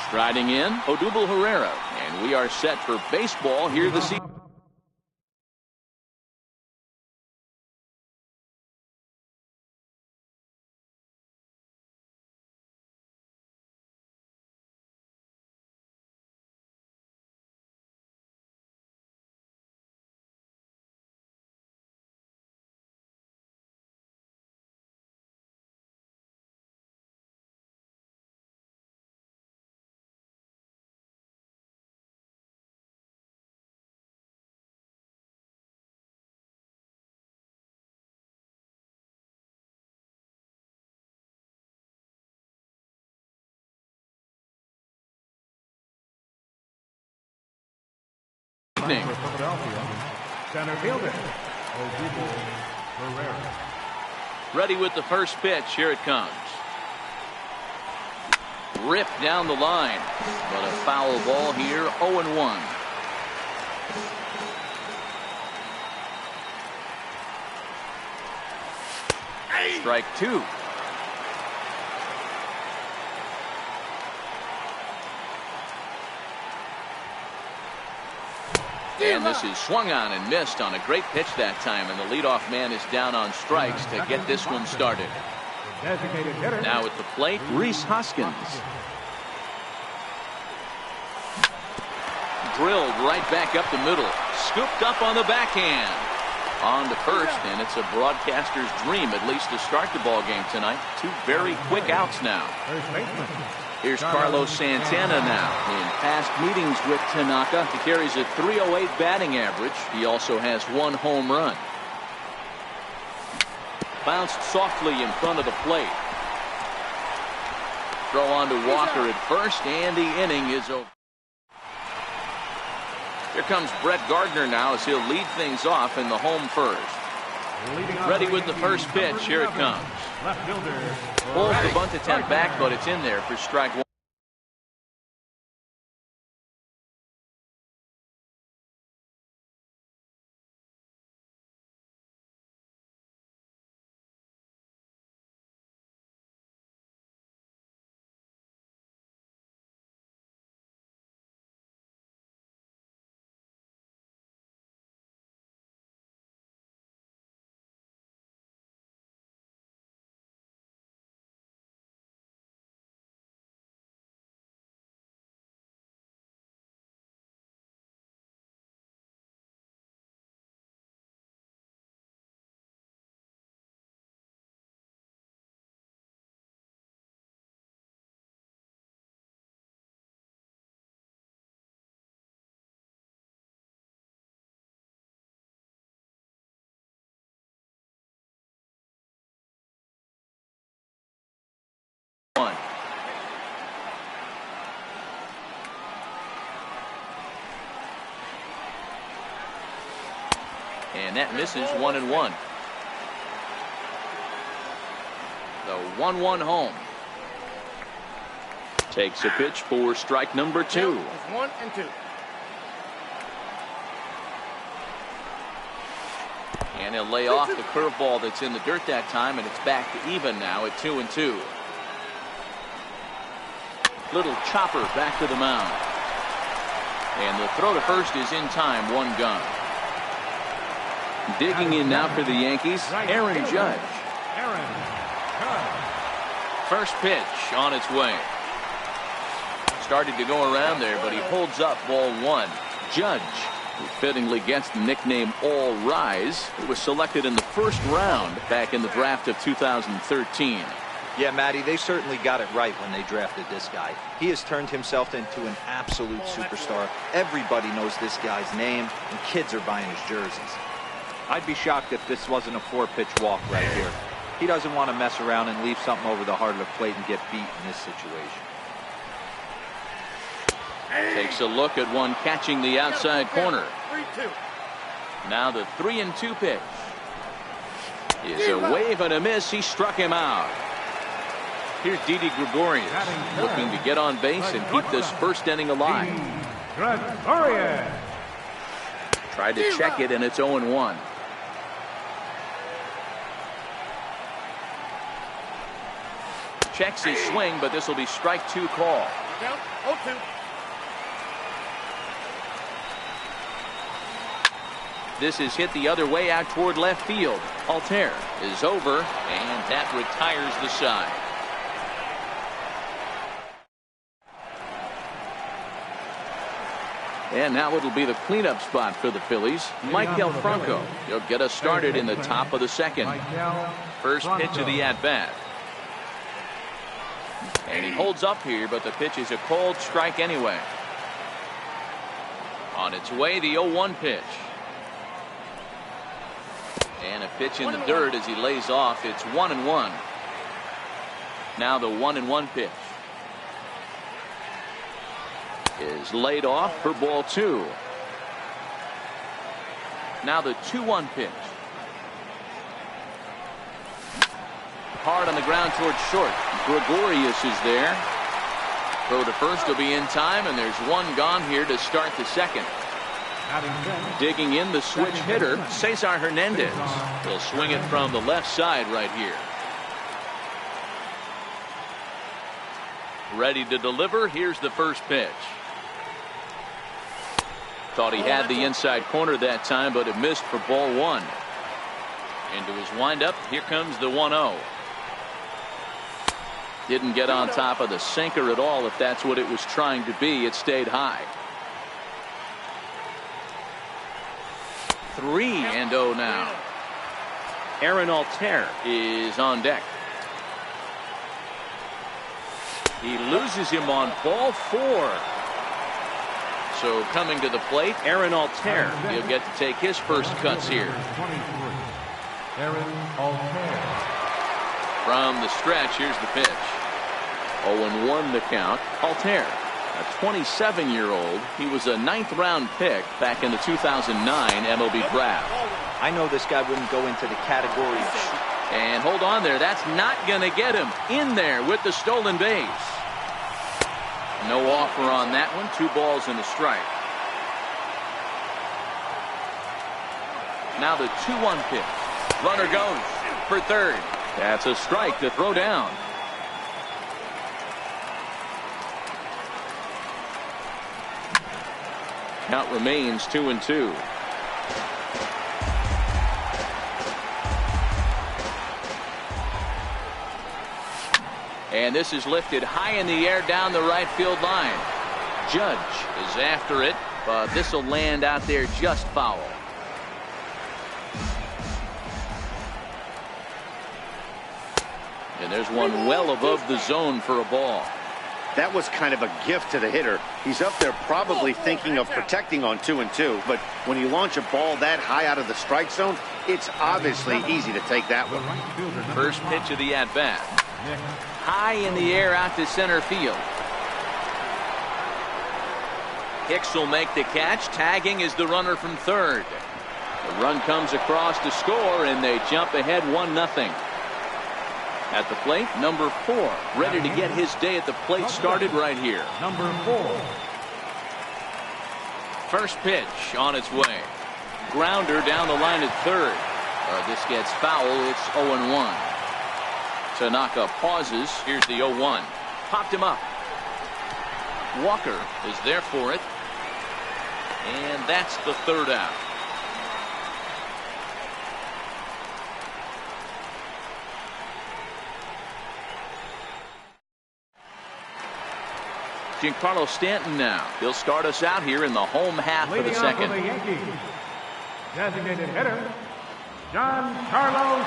Striding in, Odubel Herrera, and we are set for baseball here this evening. For Philadelphia, center fielder, Odubel Herrera. Ready with the first pitch. Here it comes. Ripped down the line, but a foul ball here. 0-1. Strike two. And this is swung on and missed on a great pitch that time, and the leadoff man is down on strikes to get this one started. Now at the plate, Rhys Hoskins. Drilled right back up the middle. Scooped up on the backhand. On to first, and it's a broadcaster's dream, at least to start the ball game tonight. Two very quick outs now. Here's Carlos Santana now. In past meetings with Tanaka, he carries a .308 batting average. He also has one home run. Bounced softly in front of the plate. Throw on to Walker at first, and the inning is over. Here comes Brett Gardner now as he'll lead things off in the home first. Ready with the first pitch. Here it comes. Pulls the bunt attempt back, but it's in there for strike one. And that misses. 1-1. The 1-1 home. Takes a pitch for strike number two. 1-2. And he'll lay off the curveball that's in the dirt that time, and it's back to even now at 2-2. Little chopper back to the mound. And the throw to first is in time. One gone. Digging in now for the Yankees, Aaron Judge. First pitch on its way. Started to go around there, but he holds up ball one. Judge, who fittingly gets the nickname All Rise, who was selected in the first round back in the draft of 2013. Yeah, Matty, they certainly got it right when they drafted this guy. He has turned himself into an absolute superstar. Everybody knows this guy's name, and kids are buying his jerseys. I'd be shocked if this wasn't a 4-pitch walk right here. He doesn't want to mess around and leave something over the heart of the plate and get beat in this situation. Takes a look at one catching the outside corner. 3-2. Now the 3-2 pitch. is a wave and a miss. He struck him out. Here's Didi Gregorius looking to get on base and keep this first inning alive. Gregorius. Tried to check it, and it's 0-1. Checks his swing, but this will be strike 2 call. Count 0-2. This is hit the other way out toward left field. Altair is over, and that retires the side. And now it'll be the cleanup spot for the Phillies. Mike Del Franco. He'll get us started in the top of the second. First pitch of the at-bat. And he holds up here, but the pitch is a cold strike anyway. On its way, the 0-1 pitch. And a pitch in the dirt as he lays off. It's 1-1. Now the 1-1 pitch is laid off for ball 2. Now the 2-1 pitch. Hard on the ground towards short. Gregorius is there. Throw to first will be in time, and there's one gone here to start the second. Digging in the switch hitter, Cesar Hernandez. He'll swing it from the left side right here. Ready to deliver. Here's the first pitch. Thought he had the inside corner that time, but it missed for ball 1. Into his windup. Here comes the 1-0. Didn't get on top of the sinker at all. If that's what it was trying to be, it stayed high. 3-0 now. Aaron Altair is on deck. He loses him on ball 4. So coming to the plate, Aaron Altair. He'll get to take his first cuts here. Aaron Altair. From the stretch, here's the pitch. 0-1 the count. Altair, a 27-year-old. He was a 9th-round pick back in the 2009 MLB draft. I know this guy wouldn't go into the category of... And hold on there. That's not going to get him in there with the stolen base. No offer on that one. 2 balls and a strike. Now the 2-1 pitch. Runner goes for third. That's a strike to throw down. Count remains 2-2. And this is lifted high in the air down the right field line. Judge is after it, but this will land out there just foul. And there's one well above the zone for a ball. That was kind of a gift to the hitter. He's up there probably thinking of protecting on 2-2, but when you launch a ball that high out of the strike zone, it's obviously easy to take that one. First pitch of the at-bat. High in the air out to center field. Hicks will make the catch. Tagging is the runner from third. The run comes across to score, and they jump ahead 1-0. At the plate, number 4, ready to get his day at the plate started right here. Number 4. First pitch on its way. Grounder down the line at third. This gets foul. It's 0-1. Tanaka pauses. Here's the 0-1. Popped him up. Walker is there for it. And that's the third out. Giancarlo Stanton now. He'll start us out here in the home half of the second. For the Yankees, designated hitter, Giancarlo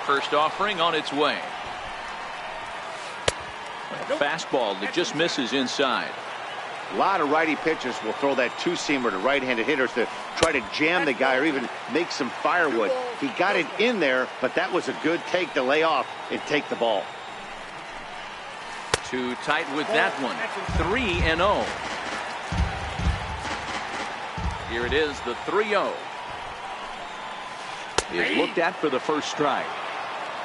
First offering on its way. A fastball that just misses inside. A lot of righty pitchers will throw that two-seamer to right-handed hitters to try to jam the guy or even make some firewood. He got it in there, but that was a good take to lay off and take the ball. Too tight with that one. 3-0. Here it is, the 3-0. Is looked at for the first strike.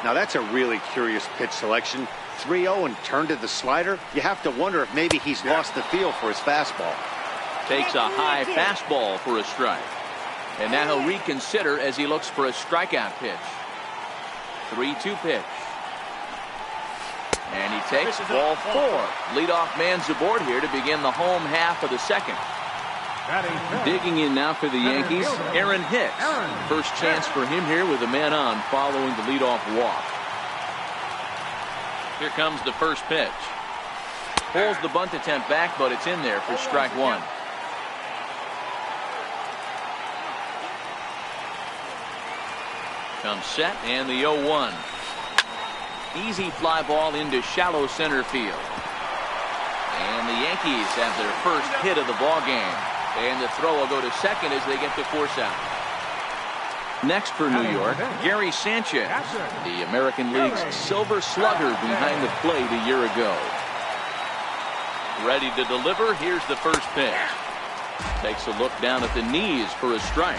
Now that's a really curious pitch selection. 3-0 and turned to the slider. You have to wonder if maybe he's lost the feel for his fastball. Takes a high fastball for a strike. And now he'll reconsider as he looks for a strikeout pitch. 3-2 pitch. And he takes ball 4. Leadoff man's aboard here to begin the home half of the second. Digging in now for the Yankees, Aaron Hicks. First chance for him here with a man on following the leadoff walk. Here comes the first pitch. Pulls the bunt attempt back, but it's in there for strike 1. Comes set and the 0-1. Easy fly ball into shallow center field. And the Yankees have their first hit of the ball game. And the throw will go to second as they get the force out. Next for New York, Gary Sanchez, the American League's Silver Slugger behind the plate a year ago. Ready to deliver. Here's the first pitch. Takes a look down at the knees for a strike.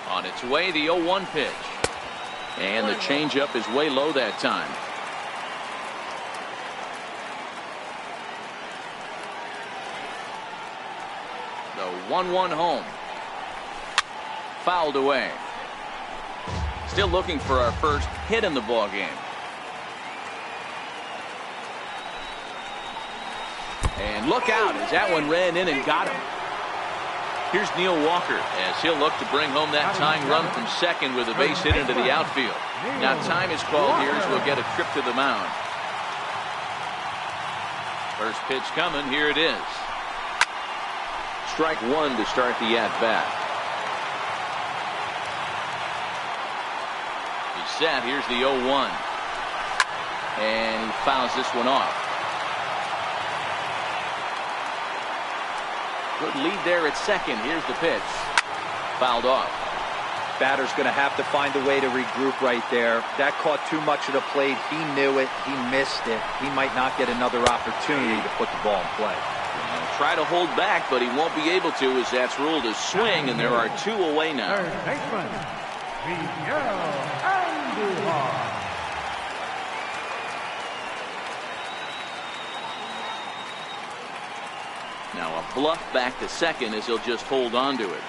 On its way, the 0-1 pitch. And the changeup is way low that time. The 1-1 home. Fouled away. Still looking for our first hit in the ball game. And look out as that one ran in and got him. Here's Neil Walker as he'll look to bring home that tying run from second with a base hit into the outfield. Now time is called here as we'll get a trip to the mound. First pitch coming. Here it is. Strike 1 to start the at-bat. He's set. Here's the 0-1. And he fouls this one off. Good lead there at second. Here's the pitch. Fouled off. Batter's going to have to find a way to regroup right there. That caught too much of the plate. He knew it. He missed it. He might not get another opportunity to put the ball in play. He'll try to hold back, but he won't be able to as that's ruled a swing, and there are 2 away now. Now a bluff back to second as he'll just hold on to it.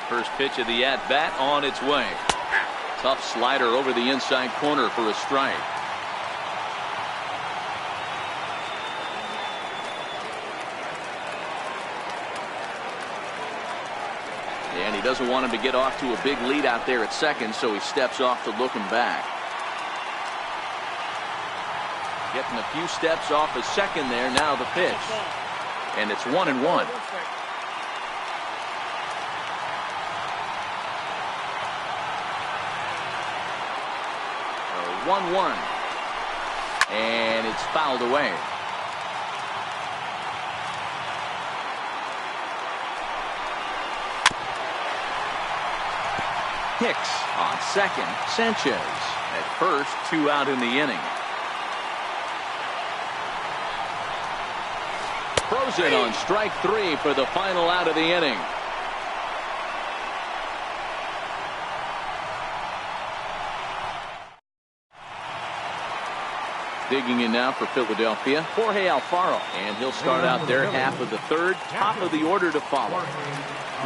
First pitch of the at-bat on its way. Tough slider over the inside corner for a strike. And he doesn't want him to get off to a big lead out there at second, so he steps off to look him back. Getting a few steps off a second there. Now the pitch. And it's 1-1. 1-1. And it's fouled away. Hicks on second. Sanchez at first. 2 out in the inning. Frozen on strike 3 for the final out of the inning. Digging in now for Philadelphia, Jorge Alfaro, and he'll start out their half of the third. Top of the order to follow.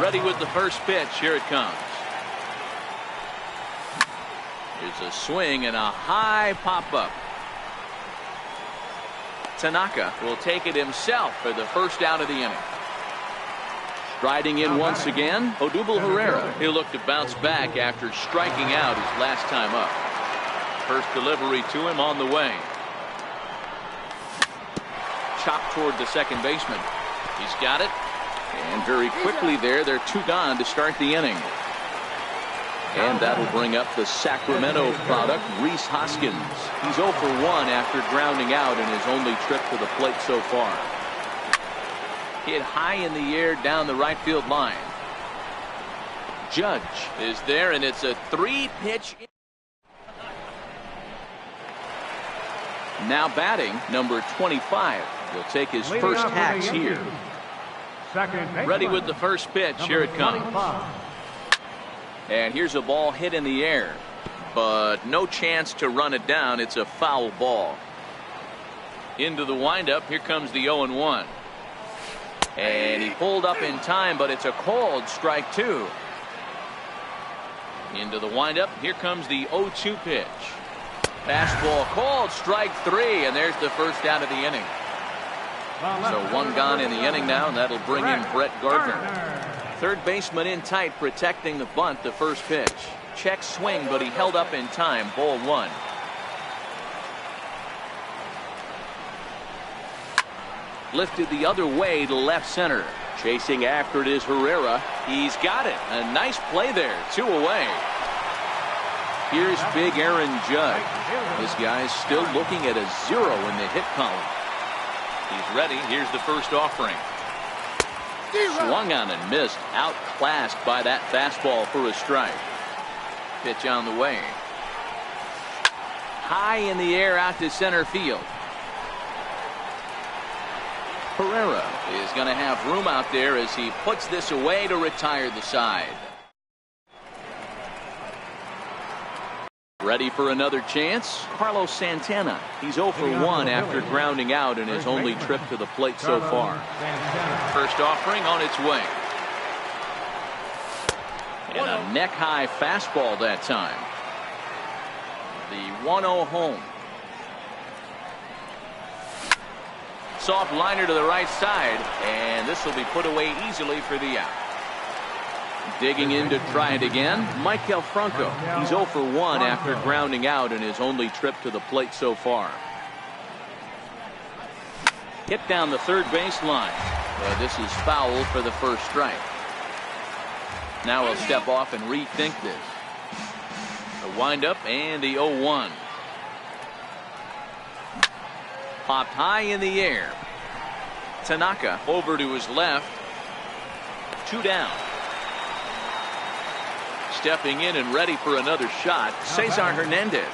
Ready with the first pitch. Here it comes. Here's a swing and a high pop-up. Tanaka will take it himself for the first out of the inning. Striding in once again, Odubel Herrera. He'll look to bounce back after striking out his last time up. First delivery to him on the way. Chopped toward the second baseman. He's got it. And very quickly there, they're 2 gone to start the inning. And that'll bring up the Sacramento product, Rhys Hoskins. He's 0 for 1 after grounding out in his only trip to the plate so far. Hit high in the air down the right field line. Judge is there, and it's a 3-pitch. Now batting, number 25. He'll take his first hacks here. Ready with the first pitch. Here it comes. And here's a ball hit in the air, but no chance to run it down. It's a foul ball. Into the windup. Here comes the 0-1. And he pulled up in time, but it's a called strike 2. Into the windup. Here comes the 0-2 pitch. Fastball called strike 3, and there's the first out of the inning. So 1 gone in the inning now, and that'll bring in Brett Gardner. Third baseman in tight, protecting the bunt. The first pitch. Check swing, but he held up in time. Ball 1. Lifted the other way to left center. Chasing after it is Herrera. He's got it. A nice play there. 2 away. Here's big Aaron Judge. This guy's still looking at a 0 in the hit column. He's ready. Here's the first offering. Swung on and missed. Outclassed by that fastball for a strike. Pitch on the way. High in the air out to center field. Herrera is going to have room out there as he puts this away to retire the side. Ready for another chance? Carlos Santana. He's 0 for 1 after grounding out in his only trip to the plate so far. First offering on its way. And a neck-high fastball that time. The 1-0 home. Soft liner to the right side, and this will be put away easily for the out. Digging in to try it again, Maikel Franco. He's 0 for 1 after grounding out in his only trip to the plate so far. Hit down the third base line. This is foul for the first strike. Now he'll step off and rethink this. The windup and the 0-1. Popped high in the air. Tanaka over to his left. 2 down. Stepping in and ready for another shot, Cesar Hernandez.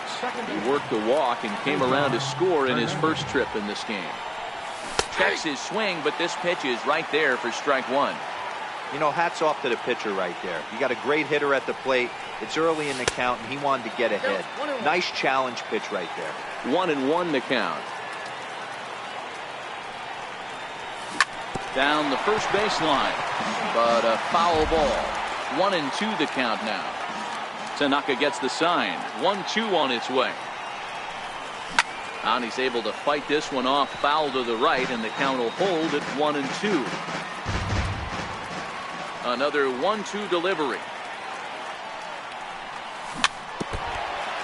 He worked the walk and came around to score in his first trip in this game. Checks his swing, but this pitch is right there for strike 1. You know, hats off to the pitcher right there. You got a great hitter at the plate. It's early in the count, and he wanted to get ahead. Nice challenge pitch right there. 1-1 the count. Down the first baseline, but a foul ball. 1-2 the count now. Tanaka gets the sign. 1-2 on its way. And he's able to fight this one off. Foul to the right, and the count will hold at 1-2. Another 1-2 delivery.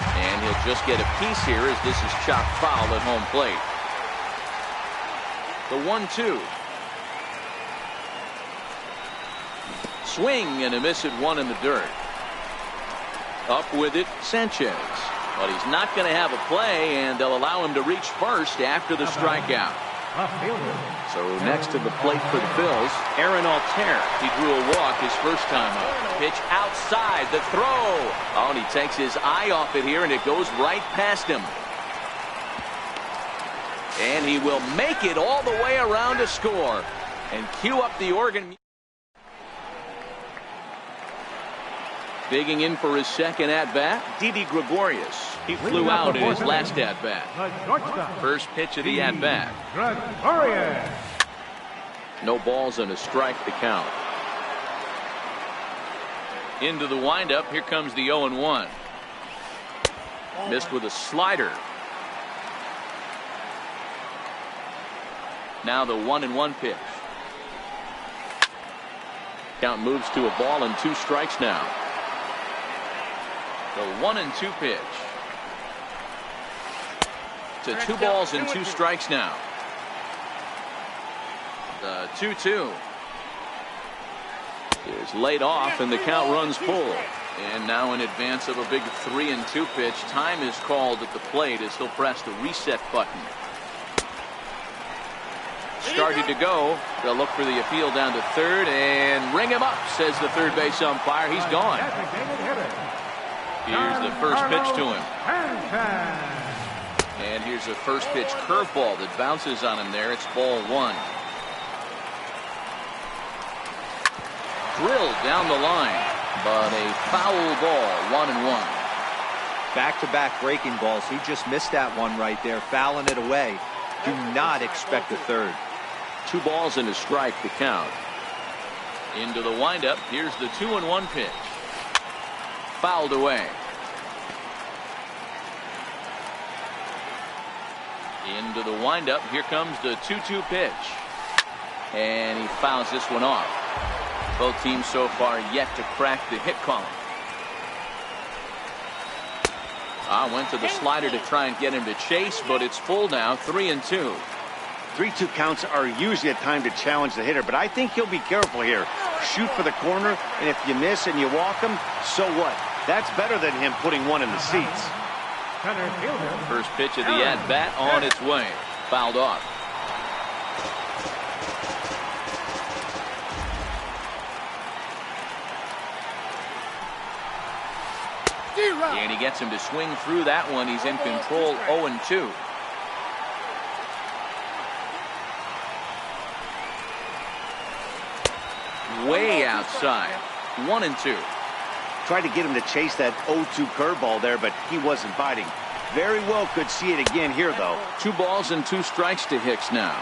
And he'll just get a piece here as this is chopped foul at home plate. The 1-2. Swing and a miss at 1 in the dirt. Up with it, Sanchez. But he's not going to have a play, and they'll allow him to reach first after the strikeout. So next to the plate for the Bills, Aaron Altair. He drew a walk his first time up. Pitch outside, the throw. Oh, and he takes his eye off it here, and it goes right past him. And he will make it all the way around to score. And cue up the organ. Digging in for his second at-bat, Didi Gregorius. He flew out in his last at-bat. First pitch of the at-bat. No balls and a strike to count. Into the windup. Here comes the 0-1. Missed with a slider. Now the 1-1 pitch. Count moves to a ball and 2 strikes now. The 1-2 pitch. To 2 balls and 2 strikes now. The 2-2 is laid off, and the count runs full. And now in advance of a big 3-2 pitch, time is called at the plate as he'll press the reset button. Started to go. They'll look for the appeal down to third and ring him up, says the third base umpire. He's gone. Here's the first pitch to him. And here's a first pitch curveball that bounces on him there. It's ball 1. Drilled down the line, but a foul ball, 1-1. Back-to-back breaking balls. He just missed that one right there, fouling it away. Do not expect a third. 2 balls and a strike to count. Into the windup. Here's the 2-1 pitch. Fouled away. Into the windup. Here comes the 2-2 pitch. And he fouls this one off. Both teams so far yet to crack the hit column. Went to the slider to try and get him to chase, but it's full now. 3-2. 3-2 counts are usually a time to challenge the hitter, but I think he'll be careful here. Shoot for the corner, and if you miss and you walk him, so what? That's better than him putting one in the seats. First pitch of the at-bat on its way. Fouled off. And he gets him to swing through that one. He's in control. 0-2. Way outside. 1-2. Tried to get him to chase that 0-2 curveball there, but he wasn't biting. Very well could see it again here, though. 2 balls and 2 strikes to Hicks now.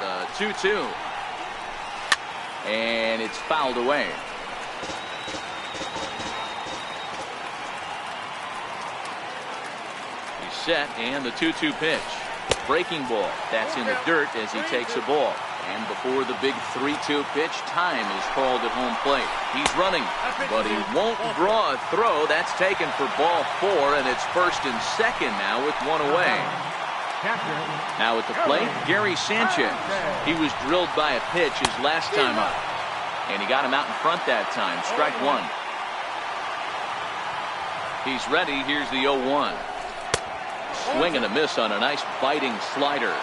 The 2-2. And it's fouled away. He's set, and the 2-2 pitch. Breaking ball. That's in the dirt as he takes a ball. And before the big 3-2 pitch, time is called at home plate. He's running, but he won't draw a throw. That's taken for ball 4, and it's first and second now with 1 away. Now at the plate, Gary Sanchez. He was drilled by a pitch his last time up, and he got him out in front that time. Strike 1. He's ready. Here's the 0-1. Swing and a miss on a nice biting slider.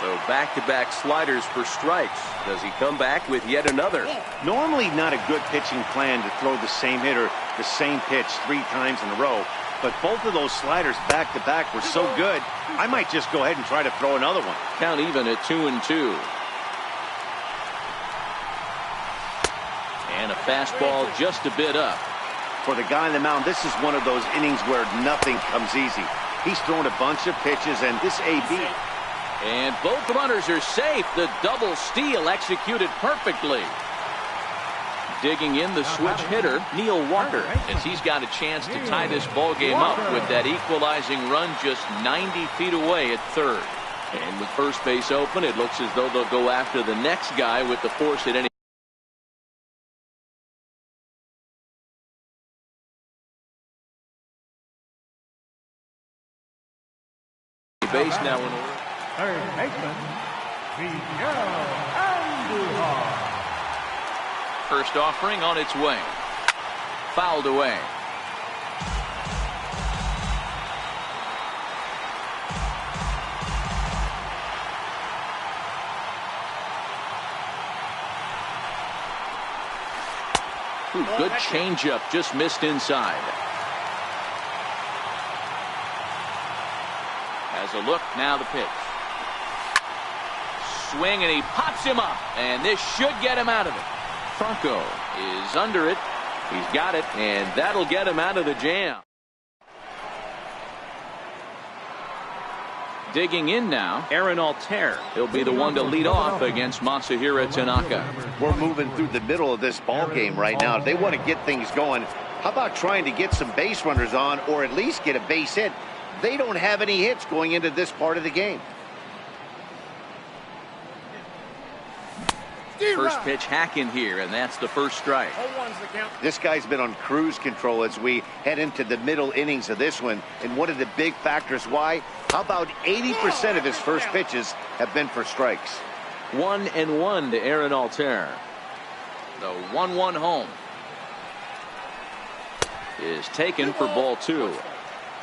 So back-to-back sliders for strikes. Does he come back with yet another? Normally not a good pitching plan to throw the same hitter the same pitch 3 times in a row. But both of those sliders back-to-back were so good, I might just go ahead and try to throw another one. Count even at 2-2. And a fastball just a bit up. For the guy on the mound, this is one of those innings where nothing comes easy. He's thrown a bunch of pitches, and this AB... And both runners are safe. The double steal executed perfectly. Digging in the switch hitter, Neil Walker, as he's got a chance to tie this ball game up with that equalizing run just 90 feet away at third. And with first base open, it looks as though they'll go after the next guy with the force at any base now in order. Third baseman, Miguel Andujar. First offering on its way. Fouled away. Ooh, good changeup, just missed inside. Has a look, now the pitch. Swing, and he pops him up, and this should get him out of it. Franco is under it. He's got it, and that'll get him out of the jam. Digging in now, Aaron Altair. He'll be the one to lead off against Masahiro Tanaka. We're moving through the middle of this ball game right now. They want to get things going. How about trying to get some base runners on, or at least get a base hit? They don't have any hits going into this part of the game. First pitch hacking here, and that's the first strike. This guy's been on cruise control as we head into the middle innings of this one. And one of the big factors why, how about 80% of his first pitches have been for strikes? 1-1 to Aaron Altair. The 1-1 home is taken for ball 2.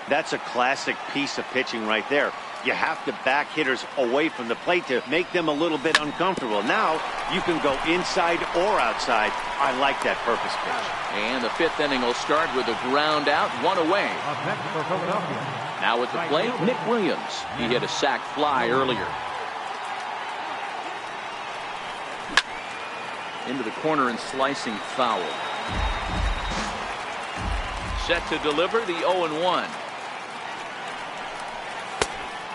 That's a classic piece of pitching right there. You have to back hitters away from the plate to make them a little bit uncomfortable. Now you can go inside or outside. I like that purpose pitch. And the 5th inning will start with a ground out, 1 away. Now at the plate, Nick Williams. He hit a sac fly earlier. Into the corner and slicing foul. Set to deliver the 0-1.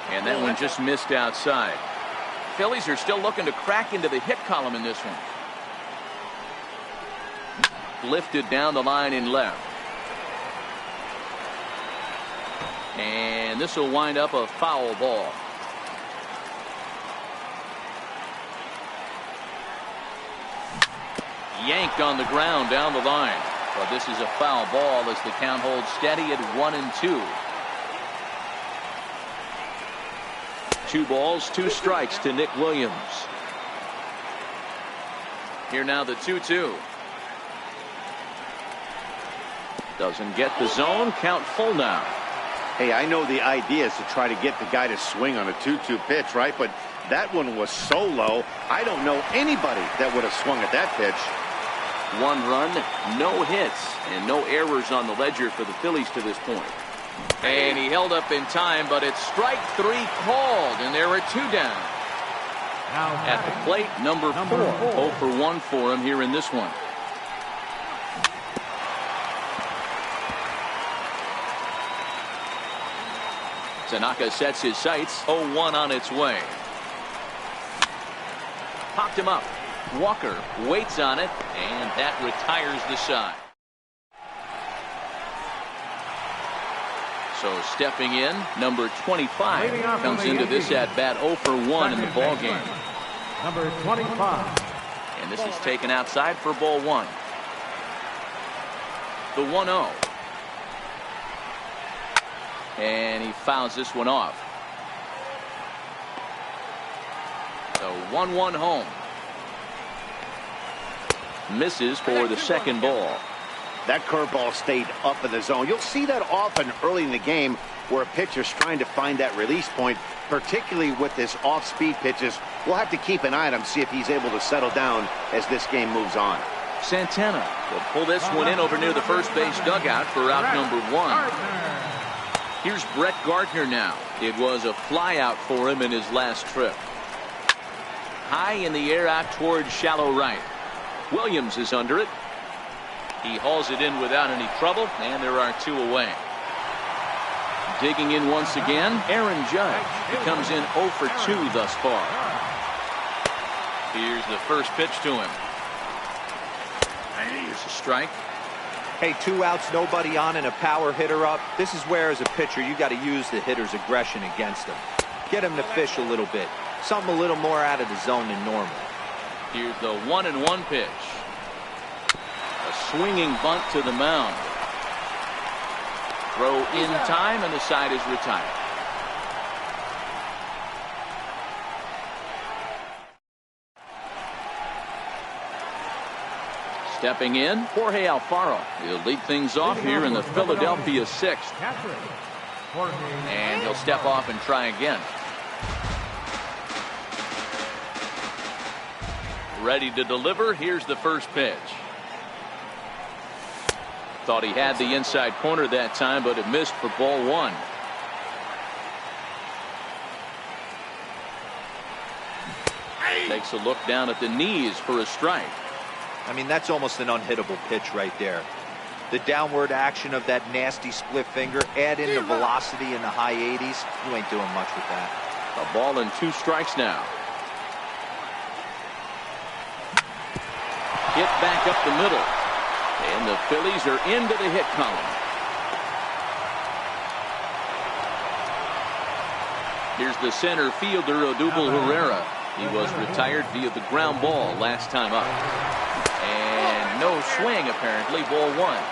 And that one just missed outside. Phillies are still looking to crack into the hit column in this one. Lifted down the line in left. And this will wind up a foul ball. Yanked on the ground down the line. Well, this is a foul ball as the count holds steady at 1-2. 2 balls, 2 strikes to Nick Williams. Here now the 2-2. Doesn't get the zone. Count full now. Hey, I know the idea is to try to get the guy to swing on a 2-2 pitch, right? But that one was so low, I don't know anybody that would have swung at that pitch. 1 run, no hits, and no errors on the ledger for the Phillies to this point. And he held up in time, but it's strike 3 called, and there are 2 down. At the plate, number 4. 0 for 1 for him here in this one. Tanaka sets his sights. 0-1 on its way. Popped him up. Walker waits on it, and that retires the side. So stepping in, number 25 comes into this at bat 0 for 1 in the ball game. Number 25. And this is taken outside for ball 1. The 1-0. And he fouls this one off. The 1-1 home. Misses for the second ball. That curveball stayed up in the zone. You'll see that often early in the game where a pitcher's trying to find that release point, particularly with this off-speed pitches. We'll have to keep an eye on him, see if he's able to settle down as this game moves on. Santana will pull this one in over near the first base dugout for out number 1. Here's Brett Gardner now. It was a fly out for him in his last trip. High in the air out towards shallow right. Williams is under it. He hauls it in without any trouble, and there are 2 away. Digging in once again, Aaron Judge. He comes in 0 for 2 thus far. Here's the first pitch to him. Here's a strike. Hey, 2 outs, nobody on, and a power hitter up. This is where, as a pitcher, you got to use the hitter's aggression against him. Get him to fish a little bit. Something a little more out of the zone than normal. Here's the 1-1 pitch. A swinging bunt to the mound. Throw in time, and the side is retired. Stepping in, Jorge Alfaro. He'll lead things off here in the Philadelphia 6th. And he'll step off and try again. Ready to deliver. Here's the first pitch. Thought he had the inside corner that time, but it missed for ball one. Takes a look down at the knees for a strike. I mean, that's almost an unhittable pitch right there. The downward action of that nasty split finger, add in the velocity in the high 80s, you ain't doing much with that. A ball and 2 strikes now. Hit back up the middle. And the Phillies are into the hit column. Here's the center fielder, Odubel Herrera. He was retired via the ground ball last time up. And no swing, apparently, ball one.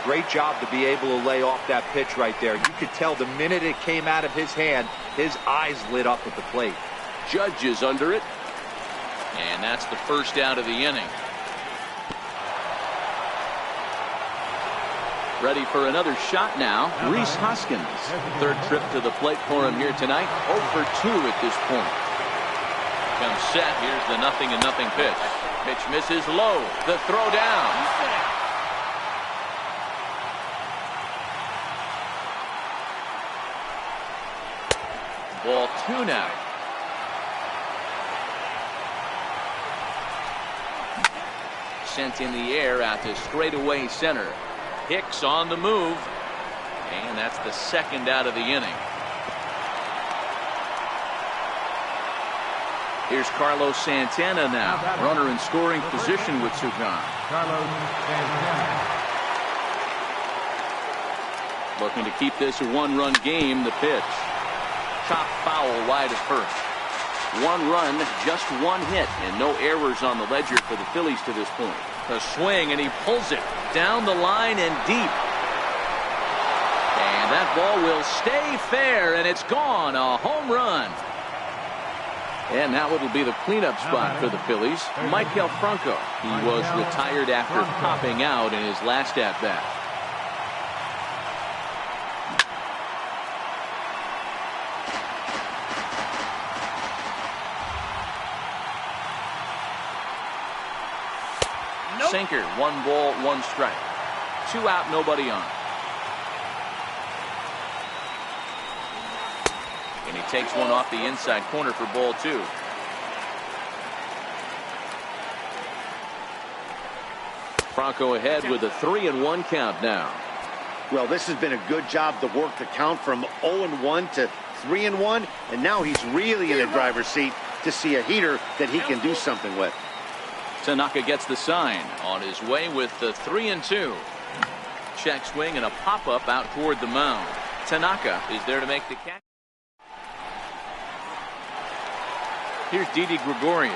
Great job to be able to lay off that pitch right there. You could tell the minute it came out of his hand, his eyes lit up at the plate. Judge is under it. And that's the first out of the inning. Ready for another shot now, Rhys Hoskins. Third trip to the plate for him here tonight. 0 for 2 at this point. Comes set. Here's the 0-0 pitch. Pitch misses low. The throw down. Ball 2 now. Sent in the air out to straightaway center. Hicks on the move. And that's the second out of the inning. Here's Carlos Santana now. Runner in scoring position with Sugan. Carlos Santana. Looking to keep this a 1-run game. The pitch. Chop foul wide of first. 1 run, just 1 hit, and no errors on the ledger for the Phillies to this point. A swing, and he pulls it down the line and deep. And that ball will stay fair, and it's gone. A home run. And now it'll be the cleanup spot for the Phillies. Maikel Franco. He was retired after popping out in his last at-bat. Sinker, 1 ball, 1 strike. 2 out, nobody on. And he takes one off the inside corner for ball 2. Franco ahead with a 3-1 count now. Well, this has been a good job to work the count from 0-1 to 3-1, and now he's really in the driver's seat to see a heater that he can do something with. Tanaka gets the sign on his way with the 3-2. Check swing and a pop-up out toward the mound. Tanaka is there to make the catch. Here's Didi Gregorius.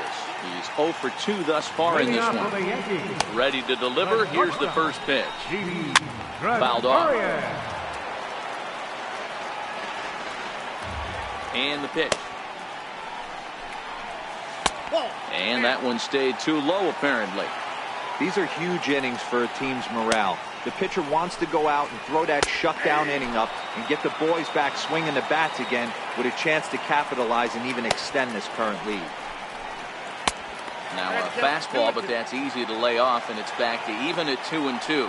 He's 0 for 2 thus far in this one. Ready to deliver. Here's the first pitch. Fouled off. And the pitch. And that one stayed too low, apparently. These are huge innings for a team's morale. The pitcher wants to go out and throw that shutdown inning up and get the boys back swinging the bats again with a chance to capitalize and even extend this current lead. Now a fastball, but that's easy to lay off, and it's back to even at 2-2.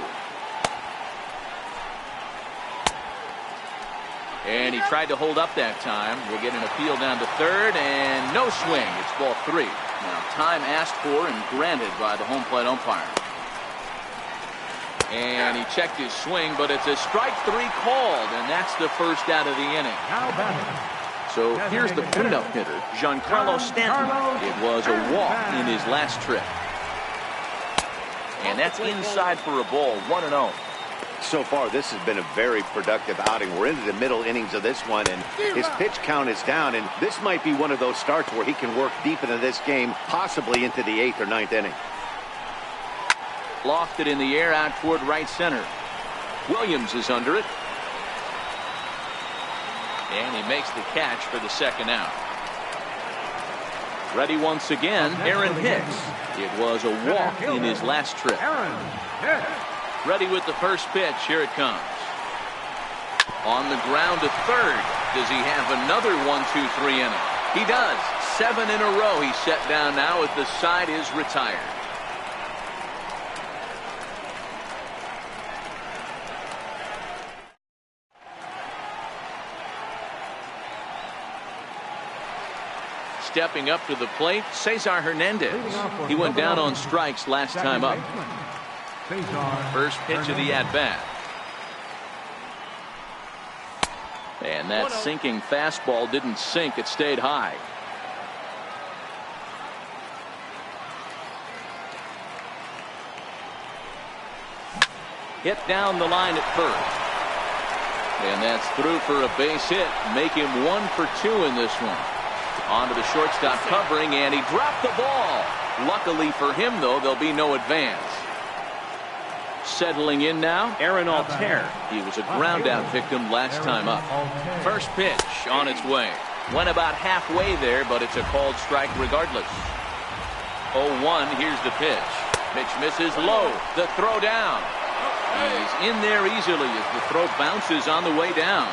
And he tried to hold up that time. We'll get an appeal down to third, and no swing. It's ball 3. Now time asked for and granted by the home plate umpire. And he checked his swing, but it's a strike 3 called, and that's the first out of the inning. So here's the cleanup hitter, Giancarlo Stanton. It was a walk in his last trip. And that's inside for a ball, 1-0. So far, this has been a very productive outing. We're into the middle innings of this one, and his pitch count is down, and this might be one of those starts where he can work deep into this game, possibly into the 8th or 9th inning. Lofted in the air out toward right center. Williams is under it. And he makes the catch for the second out. Ready once again, Aaron Hicks. It was a walk in his last trip. Ready with the first pitch. Here it comes. On the ground to third. Does he have another 1-2-3 inning? He does. 7 in a row he's set down now as the side is retired. stepping up to the plate, Cesar Hernandez. He went down on strikes last time up. First pitch of the at-bat. And that sinking fastball didn't sink. It stayed high. Hit down the line at first. And that's through for a base hit. Make him 1 for 2 in this one. On to the shortstop covering, and he dropped the ball. Luckily for him, though, there'll be no advance. Settling in now, Aaron Altair. He was a ground-out victim last time up. First pitch on its way. Went about halfway there, but it's a called strike regardless. 0-1, here's the pitch. Pitch misses low. The throw down. He's in there easily as the throw bounces on the way down.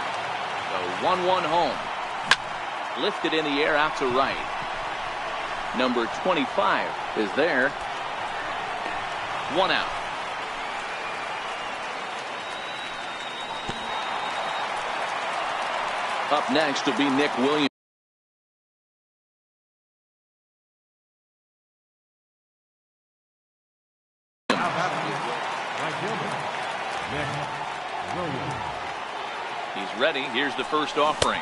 The 1-1 home. Lifted in the air out to right. Number 25 is there. 1 out. Up next will be Nick Williams. He's ready. Here's the first offering.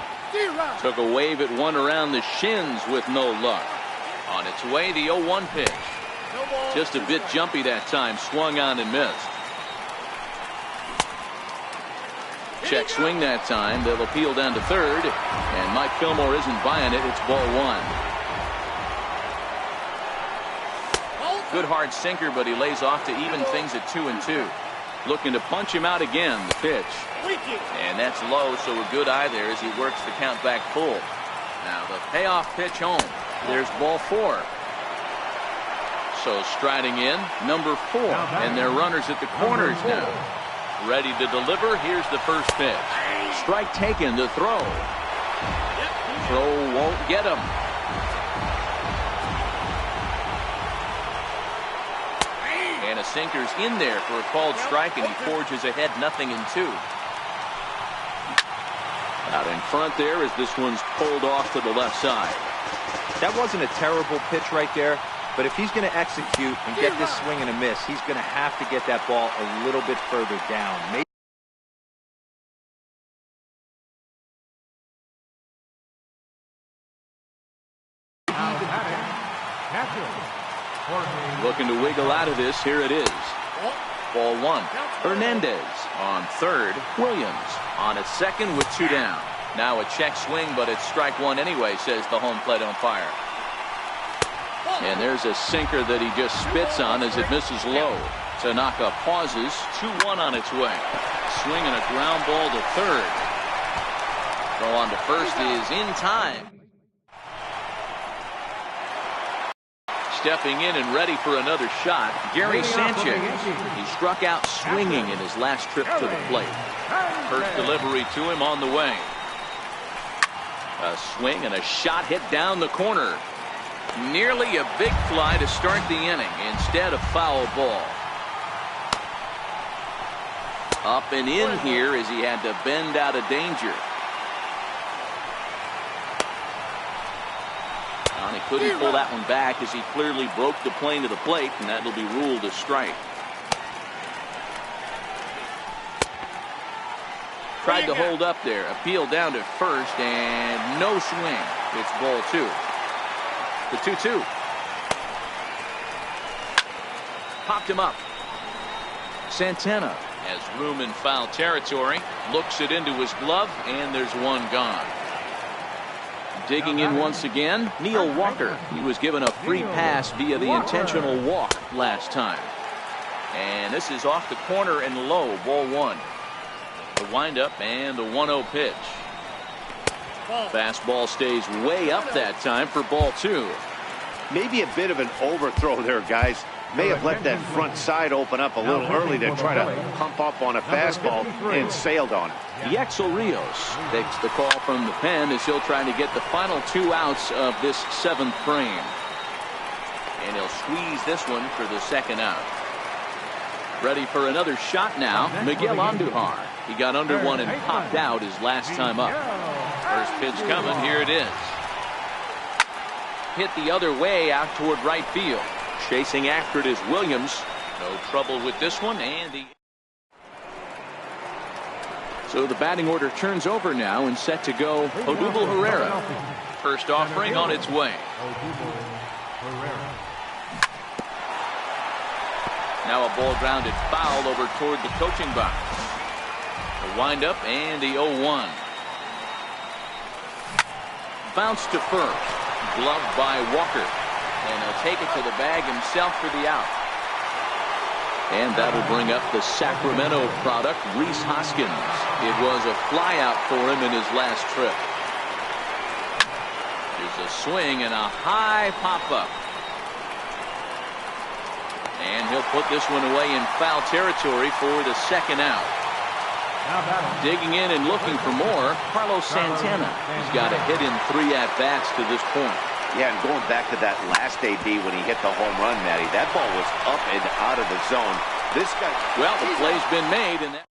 Took a wave at one around the shins with no luck. On its way, the 0-1 pitch. Just a bit jumpy that time. Swung on and missed. Check swing that time. They'll appeal down to third. And Mike Fillmore isn't buying it. It's ball 1. Good hard sinker, but he lays off to even things at 2-2. Looking to punch him out again. The pitch. And that's low, so a good eye there as he works the count back full. Now the payoff pitch home. There's ball 4. So striding in, number 4. And they're runners at the corners now. Ready to deliver. Here's the first pitch. Strike taken. The throw. Throw won't get him. And a sinker's in there for a called strike, and he forges ahead 0-2. Out in front there as this one's pulled off to the left side. That wasn't a terrible pitch right there, but if he's going to execute and get this swing and a miss, he's going to have to get that ball a little bit further down. Maybe looking to wiggle out of this. Here it is. Ball 1. Hernandez on third. Williams on at second with 2 down. Now a check swing, but it's strike 1 anyway, says the home plate umpire. And there's a sinker that he just spits on as it misses low. Tanaka pauses. 2-1 on its way. Swing and a ground ball to third. Throw on to first is in time. Stepping in and ready for another shot, Gary Sanchez. He struck out swinging in his last trip to the plate. First delivery to him on the way. A swing and a shot hit down the corner. Nearly a big fly to start the inning. Instead, a foul ball. Up and in here as he had to bend out of danger. And he couldn't pull that one back as he clearly broke the plane to the plate, and that'll be ruled a strike. Tried to hold up there. Appeal down to first, and no swing. It's ball 2. The 2-2. Popped him up. Santana has room in foul territory. Looks it into his glove, and there's one gone. Digging in once again, Neil Walker. He was given a free pass via the intentional walk last time. And this is off the corner and low, ball 1. The windup and the 1-0 pitch. Fastball stays way up that time for ball 2. Maybe a bit of an overthrow there, guys. May have let that front side open up a little early to try to pump up on a fastball and sailed on it. Yaxel Rios takes the call from the pen as he'll try to get the final 2 outs of this 7th frame. And he'll squeeze this one for the 2nd out. Ready for another shot now, Miguel Andujar. He got under one and popped out his last time up. First pitch coming, here it is. hit the other way out toward right field. Chasing after it is Williams. No trouble with this one, so the batting order turns over now and set to go Odubel Herrera. First offering on its way. Now a ball grounded foul over toward the coaching box. The windup and the 0-1. Bounce to first. Gloved by Walker. And he'll take it to the bag himself for the out. And that'll bring up the Sacramento product, Rhys Hoskins. It was a flyout for him in his last trip. There's a swing and a high pop-up. And he'll put this one away in foul territory for the second out. Digging in and looking for more, Carlos Santana. He's got a hit in 3 at-bats to this point. Yeah, and going back to that last AB when he hit the home run, Matty, that ball was up and out of the zone. This guy... Well, the play's been made, and that...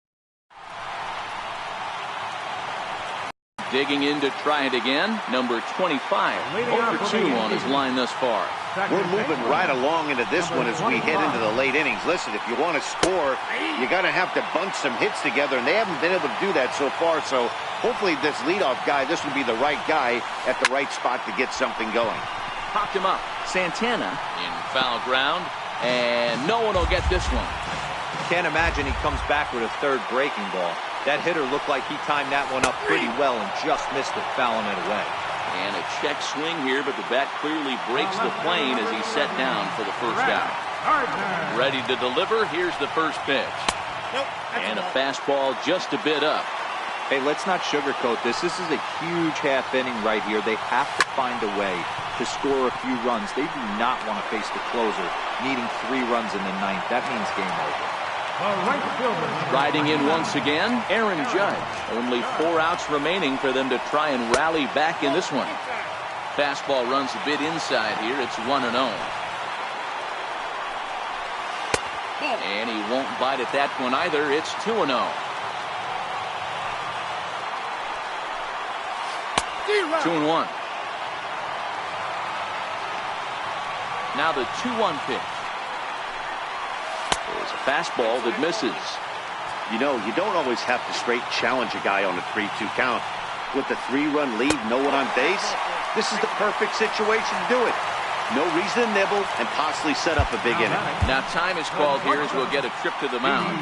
Digging in to try it again, number 25. 0-for-2 on his line thus far. We're moving right along into this one as we head into the late innings. Listen, if you want to score, you got to have to bunch some hits together, and they haven't been able to do that so far. So hopefully this leadoff guy, this would be the right guy at the right spot to get something going. Popped him up. Santana in foul ground, and no one will get this one. Can't imagine he comes back with a third breaking ball. That hitter looked like he timed that one up pretty well and just missed it, fouling it away. And a check swing here, but the bat clearly breaks the plane as he's set down for the first out. Ready to deliver. Here's the first pitch. And a fastball just a bit up. Hey, let's not sugarcoat this. This is a huge half inning right here. They have to find a way to score a few runs. They do not want to face the closer, needing 3 runs in the 9th. That means game over. Riding in once again, Aaron Judge. Only 4 outs remaining for them to try and rally back in this one. Fastball runs a bit inside here. It's 1-0. And he won't bite at that one either. It's 2-0. Two and 1. Now the 2-1 pitch. There's a fastball that misses. You know, you don't always have to straight challenge a guy on a 3-2 count. With the 3-run lead, no one on base, this is the perfect situation to do it. No reason to nibble and possibly set up a big inning. Now time is called here as we'll get a trip to the mound.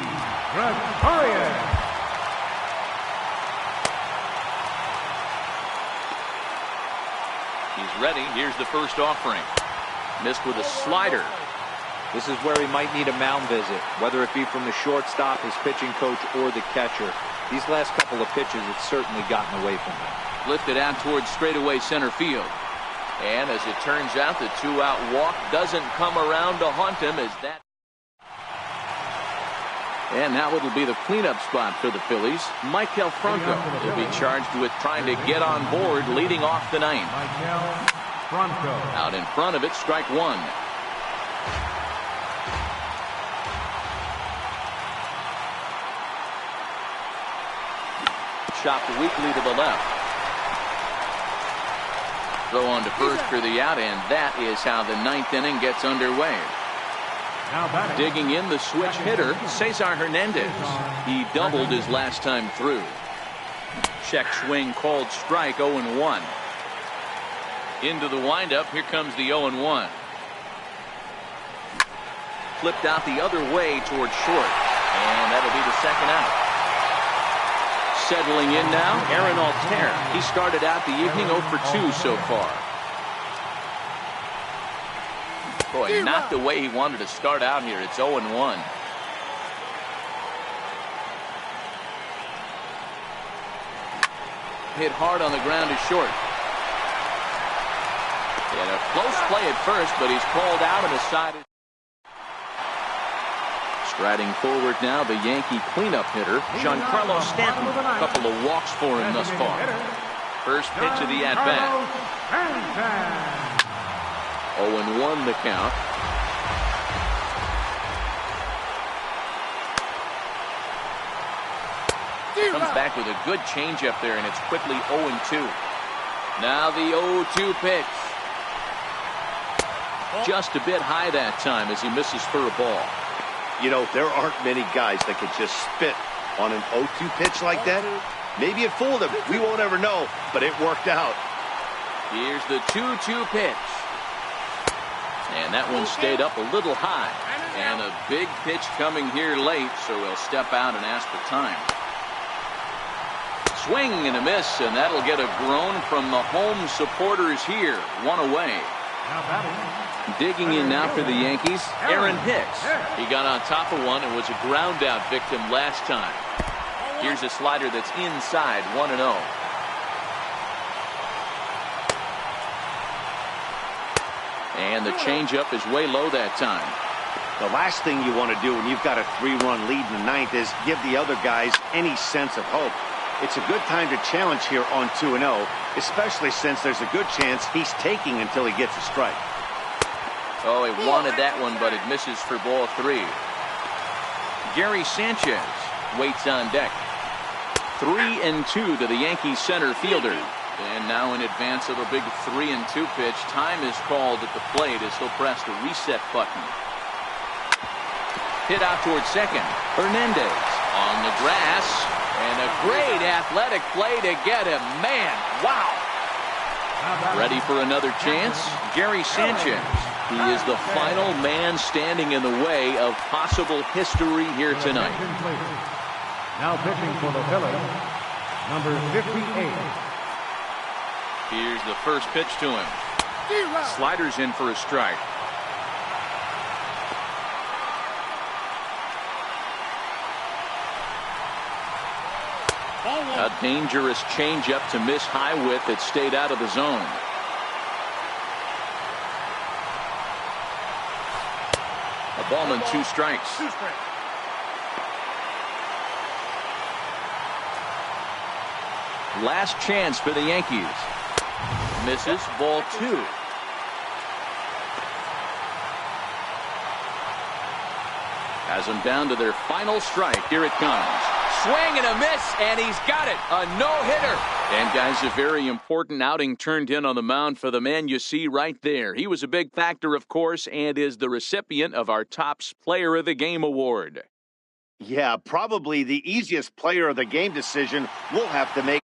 He's ready. Here's the first offering. Missed with a slider. This is where he might need a mound visit, whether it be from the shortstop, his pitching coach, or the catcher. These last couple of pitches, it's certainly gotten away from him. Lifted out towards straightaway center field. And as it turns out, the 2-out walk doesn't come around to haunt him as that. And now it'll be the cleanup spot for the Phillies. Michael Franco will be charged with trying to get on board leading off the 9th. Out in front of it, strike 1. Chopped weakly to the left. Throw on to first for the out, and that is how the 9th inning gets underway. Digging in, the switch hitter, Cesar Hernandez. He doubled his last time through. Check swing called strike, 0-1. Into the windup, here comes the 0-1. Flipped out the other way towards short, and that'll be the second out. Settling in now, Aaron Altair. He started out the evening 0-for-2 so far. Boy, not the way he wanted to start out here. It's 0-1. Hit hard on the ground to short. And a close play at first, but he's called out and decided. Striding forward now, the Yankee cleanup hitter, Giancarlo Stanton. A couple of walks for him thus far. First pitch of the at-bat. 0-1 the count. Comes back with a good changeup there, and it's quickly 0-2. Now the 0-2 pitch. Just a bit high that time as he misses for a ball. You know, there aren't many guys that can just spit on an 0-2 pitch like that. Maybe it fooled him. We won't ever know, but it worked out. Here's the 2-2 pitch. And that one stayed up a little high. And a big pitch coming here late, so he'll step out and ask for time. Swing and a miss, and that'll get a groan from the home supporters here. One away. Digging in now for the Yankees, Aaron Hicks. He got on top of one and was a ground out victim last time. Here's a slider that's inside, 1-0. And the changeup is way low that time. The last thing you want to do when you've got a 3-run lead in the ninth is give the other guys any sense of hope. It's a good time to challenge here on 2-0, especially since there's a good chance he's taking until he gets a strike. Oh, he wanted that one, but it misses for ball 3. Gary Sanchez waits on deck. 3-2 to the Yankees center fielder. And now in advance of a big 3-2 pitch, time is called at the plate as he'll press the reset button. Hit out towards second. Hernandez on the grass. And a great athletic play to get him. Man, wow. Ready for another chance? Gary Sanchez. He is the final man standing in the way of possible history here tonight. Now pitching for the Phillies, number 58. Here's the first pitch to him. Sliders in for a strike. A dangerous changeup to miss high with that stayed out of the zone. A ball and 2 strikes. Last chance for the Yankees. Misses, ball 2. Has them down to their final strike. Here it comes. Swing and a miss, and he's got it. A no-hitter. And, guys, a very important outing turned in on the mound for the man you see right there. He was a big factor, of course, and is the recipient of our Topps Player of the Game award. Yeah, probably the easiest player of the game decision we'll have to make